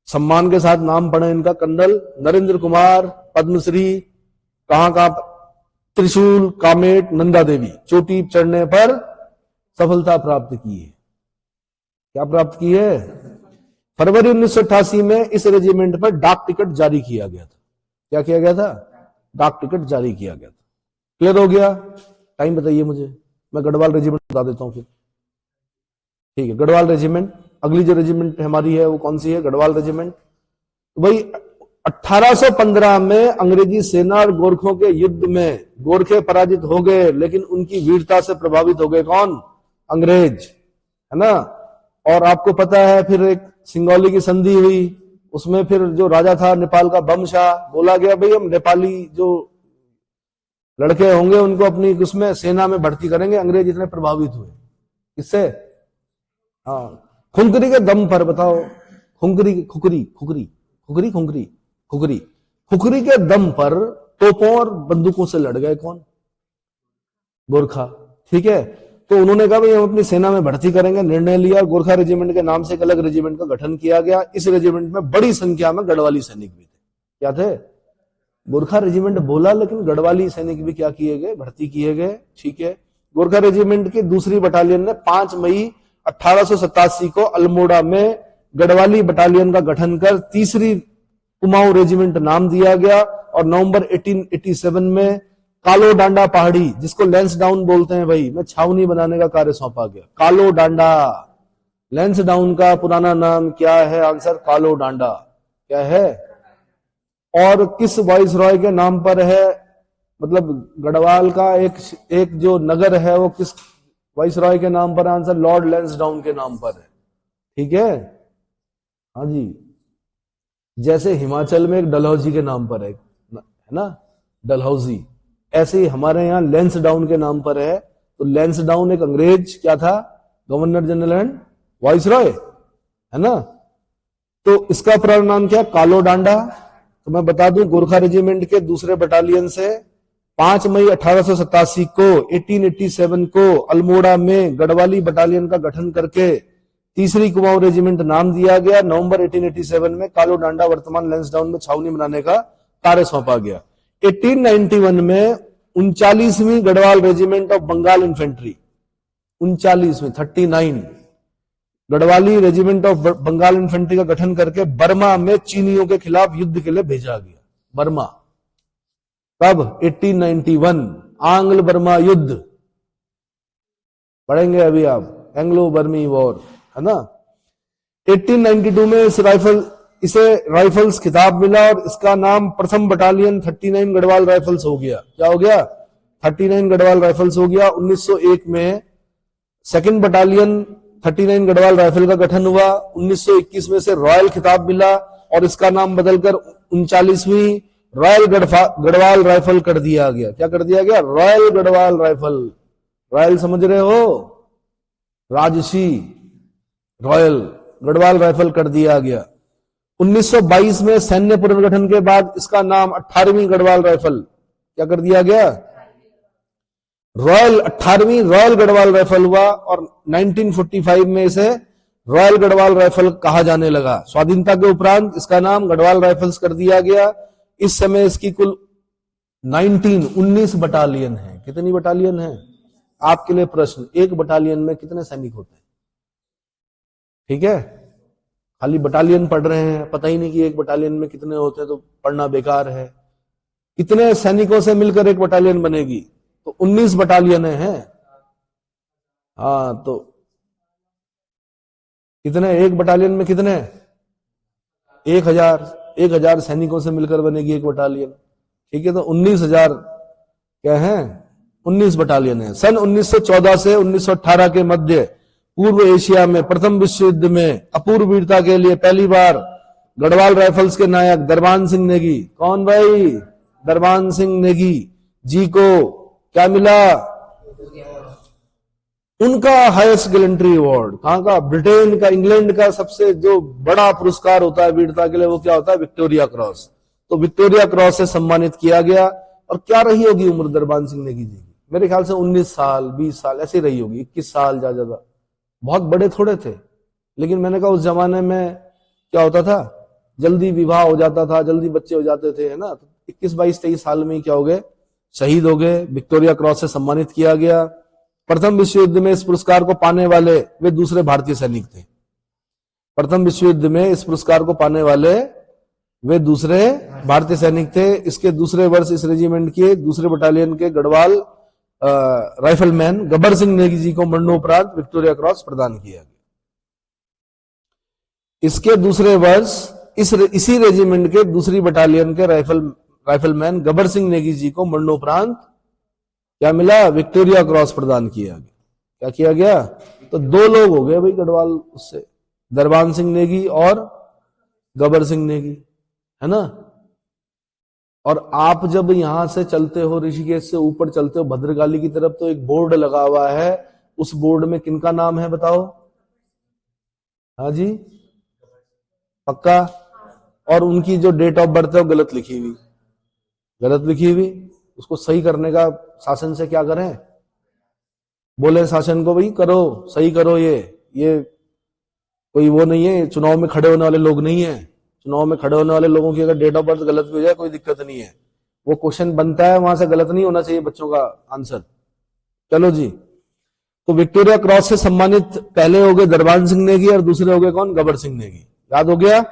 सम्मान के साथ नाम पढ़े इनका। कर्नल नरेंद्र कुमार, पद्मश्री, कहां त्रिशूल, कामेट, नंदा देवी, चोटी चढ़ने पर सफलता प्राप्त की है। क्या प्राप्त की है? फरवरी 1988 में इस रेजिमेंट पर डाक टिकट जारी किया गया था। क्या किया गया था? डाक टिकट जारी किया गया था। क्लियर हो गया? टाइम बताइए मुझे, मैं गढ़वाल रेजिमेंट बता देता हूं फिर। ठीक है, गढ़वाल रेजिमेंट अगली जो रेजिमेंट हमारी है वो कौन सी है? गढ़वाल रेजिमेंट। तो भाई 1815 में अंग्रेजी सेना और गोरखों के युद्ध में गोरखे पराजित हो गए, लेकिन उनकी वीरता से प्रभावित हो गए कौन? अंग्रेज, है ना। और आपको पता है फिर एक सिंगौली की संधि हुई, उसमें फिर जो राजा था नेपाल का बमशाह, बोला गया भाई हम नेपाली जो लड़के होंगे उनको अपनी उसमें सेना में भर्ती करेंगे। अंग्रेज इतने प्रभावित हुए इससे, हाँ, खुंकरी के दम पर, बताओ, खुंकरी खुकरी खुकरी खुकरी खुंकरी खुकरी खुकरी के दम पर तोपों और बंदूकों से लड़ गए कौन? गोरखा। ठीक है, तो उन्होंने कहा भाई हम अपनी सेना में भर्ती करेंगे, निर्णय लिया। गोरखा रेजिमेंट के नाम से एक अलग रेजिमेंट का गठन किया गया। इस रेजिमेंट में बड़ी संख्या में गढ़वाली सैनिक भी थे। क्या थे? गोरखा रेजिमेंट बोला, लेकिन गढ़वाली सैनिक भी क्या किए गए? भर्ती किए गए। ठीक है, गोरखा रेजिमेंट की दूसरी बटालियन ने 5 मई 1887 को अल्मोड़ा में गढ़वाली बटालियन का गठन कर तीसरी कुमाऊं रेजिमेंट नाम दिया गया। और नवंबर 1887 में कालो डांडा पहाड़ी, जिसको लेंस डाउन बोलते हैं भाई, में छावनी बनाने का कार्य सौंपा गया। कालो डांडा, लेंस डाउन का पुराना नाम क्या है? आंसर कालो डांडा। क्या है? और किस वाइस रॉय के नाम पर है? मतलब गढ़वाल का एक जो नगर है वो किस वाइस रॉय के नाम पर? आंसर लॉर्ड लेंस डाउन के नाम पर है। ठीक है, हाँ जी। जैसे हिमाचल में एक डलहौजी के नाम पर है ना, डलहौजी, ऐसे ही हमारे यहाँ लेंस डाउन के नाम पर है। तो लेंस डाउन एक अंग्रेज क्या था? Governor general and vice Roy, है ना। तो इसका पूरा नाम क्या? कालो डांडा। तो मैं बता दूं, गोरखा रेजिमेंट के दूसरे बटालियन से 5 मई 1887 को 1887 को अल्मोड़ा में गढ़वाली बटालियन का गठन करके तीसरी कुमाऊं रेजिमेंट नाम दिया गया। नवंबर 1887 में कालो डांडा वर्तमान लेंसडाउन में छावनी बनाने का कार्य सौंपा गया। 1891 में 39वीं Garhwal regiment of Bengal infantry, 39वीं 39 Garhwali regiment of Bengal infantry का गठन करके बर्मा में चीनियों के खिलाफ युद्ध के लिए भेजा गया। बर्मा कब? 1891, आंग्ल बर्मा युद्ध पढ़ेंगे अभी आप, एंग्लो बर्मी वॉर, है ना। 1892 में इसे राइफल्स खिताब मिला और इसका नाम प्रथम बटालियन 39 गढ़वाल राइफल्स हो गया। क्या हो गया? 39 गढ़वाल राइफल्स हो गया। 1901 में सेकंड बटालियन 39 गढ़वाल राइफल का गठन हुआ। 1921 में से रॉयल खिताब मिला और इसका नाम बदलकर 39वीं रॉयल गढ़वाल राइफल कर दिया गया। क्या कर दिया गया? Royal Garhwal rifle. रॉयल समझ रहे हो? राजसी, रॉयल गढ़वाल राइफल कर दिया गया। 1922 में सैन्य पुनर्गठन के बाद इसका नाम 18वीं गढ़वाल राइफल क्या कर दिया गया? रॉयल, 18वीं रॉयल गढ़वाल राइफल हुआ। और 1945 में इसे रॉयल गढ़वाल राइफल कहा जाने लगा। स्वाधीनता के उपरांत इसका नाम गढ़वाल राइफल्स कर दिया गया। इस समय इसकी कुल 19 बटालियन है। कितनी बटालियन है? आपके लिए प्रश्न, एक बटालियन में कितने सैनिक होते हैं? ठीक है, खाली बटालियन पढ़ रहे हैं, पता ही नहीं कि एक बटालियन में कितने होते हैं, तो पढ़ना बेकार है। कितने सैनिकों से मिलकर एक बटालियन बनेगी? तो 19 बटालियन हैं। हाँ, तो कितने एक बटालियन में? कितने? 1000 सैनिकों से मिलकर बनेगी एक बटालियन। ठीक है, तो 19,000 क्या है? 19 बटालियन है। सन 1914 से 1918 के मध्य पूर्व एशिया में प्रथम विश्व युद्ध में अपूर्व वीरता के लिए पहली बार गढ़वाल राइफल्स के नायक दरबान सिंह नेगी, कौन भाई? दरबान सिंह नेगी जी को क्या मिला? उनका हाईएस्ट गैलेंट्री अवार्ड। कहां का? ब्रिटेन का, इंग्लैंड का सबसे जो बड़ा पुरस्कार होता है वीरता के लिए, वो क्या होता है? Victoria cross. तो विक्टोरिया क्रॉस से सम्मानित किया गया। और क्या रही होगी उम्र दरबान सिंह नेगी जी की? मेरे ख्याल से 19 साल 20 साल ऐसी रही होगी, 21 साल ज्यादा। बहुत बड़े थोड़े थे, लेकिन मैंने कहा उस जमाने में क्या होता था, जल्दी विवाह हो जाता था, जल्दी बच्चे हो जाते थे, है ना। तो 21, 22, 23 साल में ही क्या हो गए? शहीद हो गए। विक्टोरिया क्रॉस से सम्मानित किया गया। प्रथम विश्व युद्ध में इस पुरस्कार को पाने वाले वे दूसरे भारतीय सैनिक थे। प्रथम विश्व युद्ध में इस पुरस्कार को पाने वाले वे दूसरे भारतीय सैनिक थे। इसके दूसरे वर्ष इस रेजिमेंट के दूसरे बटालियन के गढ़वाल राइफलमैन गब्बर सिंह नेगी जी को मरणोपरांत विक्टोरिया क्रॉस प्रदान किया गया। इसके दूसरे वर्ष इसी रेजिमेंट के दूसरी बटालियन के राइफलमैन गब्बर सिंह नेगी जी को मरणोपरांत क्या मिला? विक्टोरिया क्रॉस प्रदान किया गया। क्या किया गया? तो दो लोग हो गए भाई गढ़वाल उससे, दरबान सिंह नेगी और गबर सिंह नेगी, है ना। और आप जब यहां से चलते हो ऋषिकेश से ऊपर चलते हो भद्रकाली की तरफ, तो एक बोर्ड लगा हुआ है, उस बोर्ड में किनका नाम है बताओ? हाँ जी, पक्का? और उनकी जो डेट ऑफ बर्थ है वो गलत लिखी हुई, गलत लिखी हुई। उसको सही करने का शासन से क्या करें? बोले शासन को भाई करो, सही करो, ये कोई वो नहीं है, चुनाव में खड़े होने वाले लोग नहीं है। चुनाव में खड़े होने वाले लोगों की अगर डेट ऑफ बर्थ गलत भी हो जाए कोई दिक्कत नहीं है, वो क्वेश्चन बनता है वहां से गलत नहीं होना चाहिए बच्चों का आंसर। चलो जी, तो विक्टोरिया क्रॉस से सम्मानित पहले हो गए दरबान सिंह नेगी और दूसरे हो गए कौन? गबर सिंह नेगी। याद हो गया?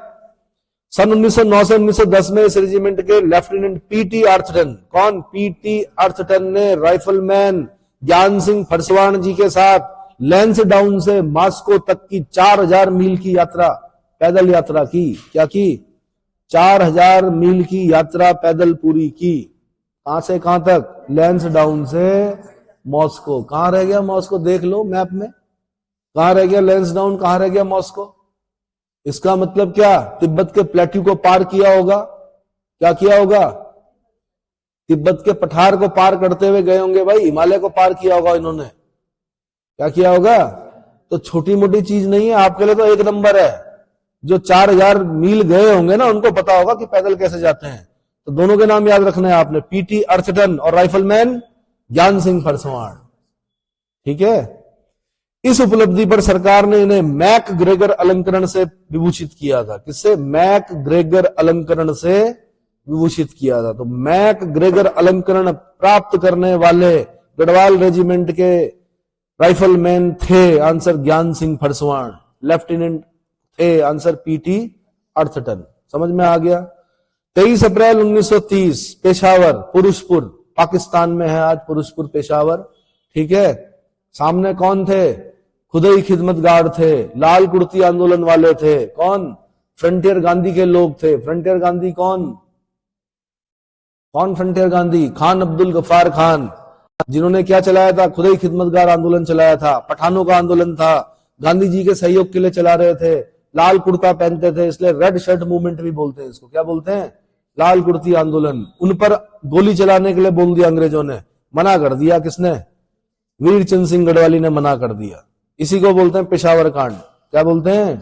सन 1909 से 1910 में इस रेजिमेंट के लेफ्टिनेंट पीटी आर्थटन, कौन? पीटी आर्थटन ने राइफलमैन ज्ञान सिंह फरसवाण जी के साथ लैंसडाउन से मॉस्को तक की 4000 मील की यात्रा, पैदल यात्रा की। क्या की? 4000 मील की यात्रा पैदल पूरी की। कहां से कहां तक? लैंसडाउन से मॉस्को। कहां रह गया मॉस्को? देख लो मैप में, कहां रह गया लैंसडाउन, कहां रह गया मॉस्को? इसका मतलब क्या? तिब्बत के प्लेट्यू को पार किया होगा। क्या किया होगा? तिब्बत के पठार को पार करते हुए गए होंगे भाई, हिमालय को पार किया होगा इन्होंने। क्या किया होगा? तो छोटी मोटी चीज नहीं है, आपके लिए तो एक नंबर है। जो 4000 मील गए होंगे ना, उनको पता होगा कि पैदल कैसे जाते हैं। तो दोनों के नाम याद रखना है आपने, पीटी आर्थटन और राइफलमैन ज्ञान सिंह फरसवाण। ठीक है। इस उपलब्धि पर सरकार ने इन्हें मैक ग्रेगर अलंकरण से विभूषित किया था। किससे? मैक ग्रेगर अलंकरण से विभूषित किया था। तो मैक ग्रेगर अलंकरण प्राप्त करने वाले गढ़वाल रेजिमेंट के राइफलमैन थे आंसर ज्ञान सिंह फरसवाण, लेफ्टिनेंट थे आंसर पीटी आर्थटन। समझ में आ गया? 23 अप्रैल 1930 पेशावर, पुरुषपुर पाकिस्तान में है आज पुरुषपुर पेशावर। ठीक है। सामने कौन थे? खुदाई खिदमतगार थे, लाल कुर्ती आंदोलन वाले थे। कौन? फ्रंटियर गांधी के लोग थे। फ्रंटियर गांधी कौन? कौन फ्रंटियर गांधी? खान अब्दुल गफ्फार खान, जिन्होंने क्या चलाया था? खुदाई खिदमतगार आंदोलन चलाया था। पठानों का आंदोलन था, गांधी जी के सहयोग के लिए चला रहे थे। लाल कुर्ता पहनते थे, इसलिए रेड शर्ट मूवमेंट भी बोलते हैं इसको। क्या बोलते हैं? लाल कुर्ती आंदोलन। उन पर गोली चलाने के लिए बोल दिया अंग्रेजों ने, मना कर दिया। किसने? वीर चंद सिंह गढ़वाली ने मना कर दिया। इसी को बोलते हैं पेशावर कांड। क्या बोलते हैं?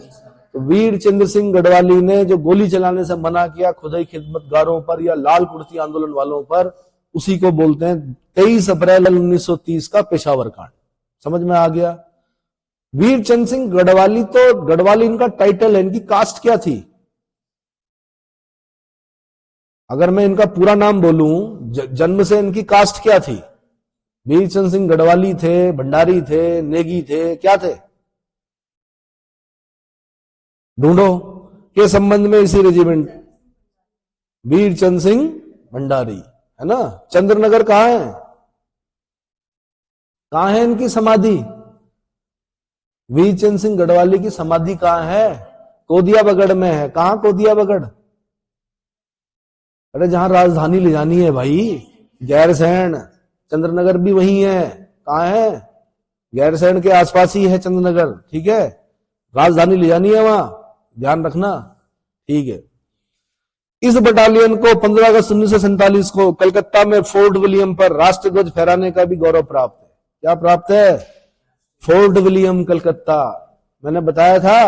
तो वीर चंद्र सिंह गढ़वाली ने जो गोली चलाने से मना किया खुदाई खिदमतगारों पर या लाल कुर्ती आंदोलन वालों पर, उसी को बोलते हैं 23 अप्रैल 1930 का पेशावर कांड। समझ में आ गया? वीर चंद सिंह गढ़वाली, तो गढ़वाली इनका टाइटल है। इनकी कास्ट क्या थी? अगर मैं इनका पूरा नाम बोलूं, जन्म से इनकी कास्ट क्या थी? वीर चंद सिंह गढ़वाली थे, भंडारी थे, नेगी थे, क्या थे? ढूंढो। के संबंध में इसी रेजिमेंट वीर चंद सिंह भंडारी, है ना। चंद्रनगर कहां है? कहां है इनकी समाधि? वीर चंद सिंह गढ़वाली की समाधि कहां है? कोदिया बगड़ में है। कहां? कोदिया बगड़। अरे जहां राजधानी ले जानी है भाई, गैरसैंण। चंद्रनगर भी वही है। कहां है? गैरसैंण के आसपास ही है चंद्रनगर। ठीक है। राजधानी ले जानी है वहां, ध्यान रखना। ठीक है। इस बटालियन को 15 अगस्त 1947 को कलकत्ता में फोर्ट विलियम पर राष्ट्रीय ध्वज फहराने का भी गौरव प्राप्त है। क्या प्राप्त है? Fort William Calcutta. मैंने बताया था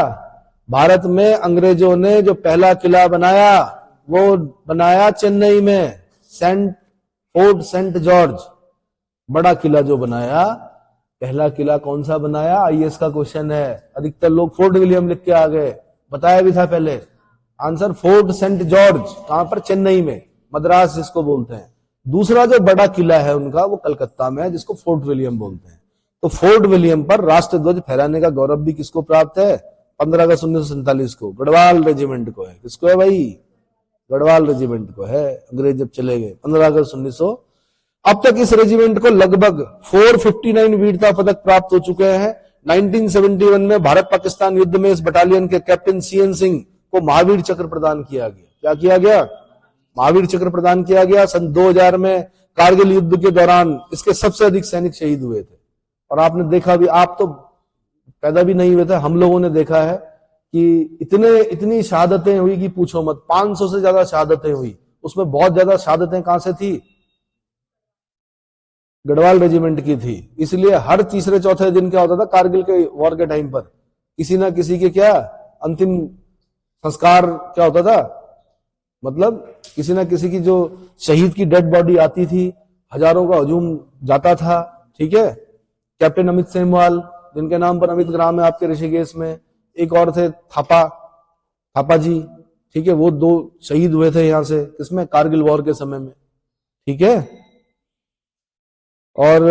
भारत में अंग्रेजों ने जो पहला किला बनाया वो बनाया चेन्नई में, फोर्ट सेंट जॉर्ज। बड़ा किला जो बनाया, पहला किला कौन सा बनाया? आईएएस का क्वेश्चन है। अधिकतर लोग फोर्ट विलियम लिख के आ गए, बताया भी था पहले। Answer Fort Saint George. कहां पर? चेन्नई में, मद्रास जिसको बोलते हैं। दूसरा जो बड़ा किला है उनका वो कलकत्ता में है, जिसको फोर्ट विलियम बोलते हैं। तो फोर्ट विलियम पर राष्ट्र ध्वज फहराने का गौरव भी किसको प्राप्त है? 15 अगस्त 1947 को गढ़वाल रेजिमेंट को है। किसको है भाई? गढ़वाल रेजिमेंट को है। अंग्रेज जब चले गए 15 अगस्त 1900। अब तक इस रेजिमेंट को लगभग 459 वीरता पदक प्राप्त हो चुके हैं। 1971 में भारत पाकिस्तान युद्ध में इस बटालियन के कैप्टन सीएन सिंह को महावीर चक्र प्रदान किया गया। क्या किया गया? महावीर चक्र प्रदान किया गया। सन 2000 में कारगिल युद्ध के दौरान इसके सबसे अधिक सैनिक शहीद हुए थे और आपने देखा भी, आप तो पैदा भी नहीं हुए थे, हम लोगों ने देखा है कि इतनी शहादतें हुई कि पूछो मत। 500 से ज्यादा शहादतें हुई, उसमें बहुत ज्यादा शहादतें कहां से थी? गढ़वाल रेजिमेंट की थी। इसलिए हर तीसरे चौथे दिन क्या होता था कारगिल के वॉर के टाइम पर, किसी ना किसी के क्या अंतिम संस्कार क्या होता था, मतलब किसी ना किसी की जो शहीद की डेड बॉडी आती थी, हजारों का हजूम जाता था। ठीक है, कैप्टन अमित सेमवाल, जिनके नाम पर अमित ग्राम है आपके ऋषिकेश में, एक और थे थापा जी। ठीक है, वो 2 शहीद हुए थे यहां से, किसमें? कारगिल वॉर के समय में। ठीक है, और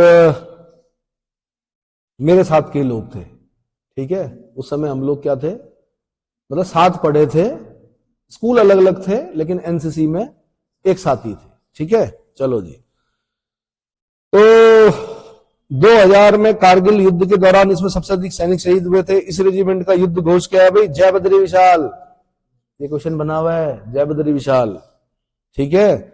मेरे साथ कई लोग थे। ठीक है, उस समय हम लोग क्या थे, मतलब साथ पढ़े थे, स्कूल अलग अलग थे लेकिन एनसीसी में एक साथ ही थे। ठीक है, चलो जी। तो 2000 में कारगिल युद्ध के दौरान इसमें सबसे अधिक सैनिक शहीद हुए थे। इस रेजिमेंट का युद्ध घोष क्या है भाई? जय बद्री विशाल। ये क्वेश्चन बना हुआ है, जय बद्री विशाल। ठीक है,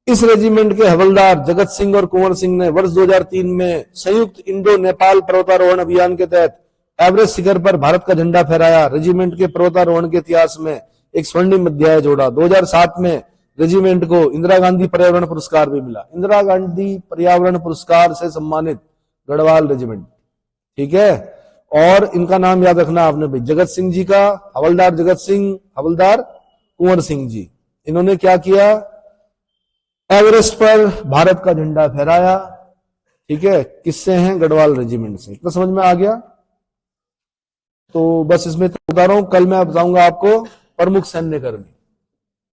इस रेजिमेंट के हवलदार जगत सिंह और कुंवर सिंह ने वर्ष 2003 में संयुक्त इंडो नेपाल पर्वतारोहण अभियान के तहत एवरेस्ट शिखर पर भारत का झंडा फहराया। रेजिमेंट के पर्वतारोहण के इतिहास में एक स्वर्णिम अध्याय जोड़ा। 2007 में रेजिमेंट को इंदिरा गांधी पर्यावरण पुरस्कार भी मिला। इंदिरा गांधी पर्यावरण पुरस्कार से सम्मानित गढ़वाल रेजिमेंट। ठीक है, और इनका नाम याद रखना आपने भाई, जगत सिंह जी का, हवलदार जगत सिंह, हवलदार कुंवर सिंह जी। इन्होंने क्या किया? एवरेस्ट पर भारत का झंडा फहराया। ठीक है, किससे हैं? गढ़वाल रेजिमेंट से। तो समझ में आ गया? तो बस इसमें बता रहा हूं, कल मैं बताऊंगा आपको प्रमुख सैन्य कर्मी।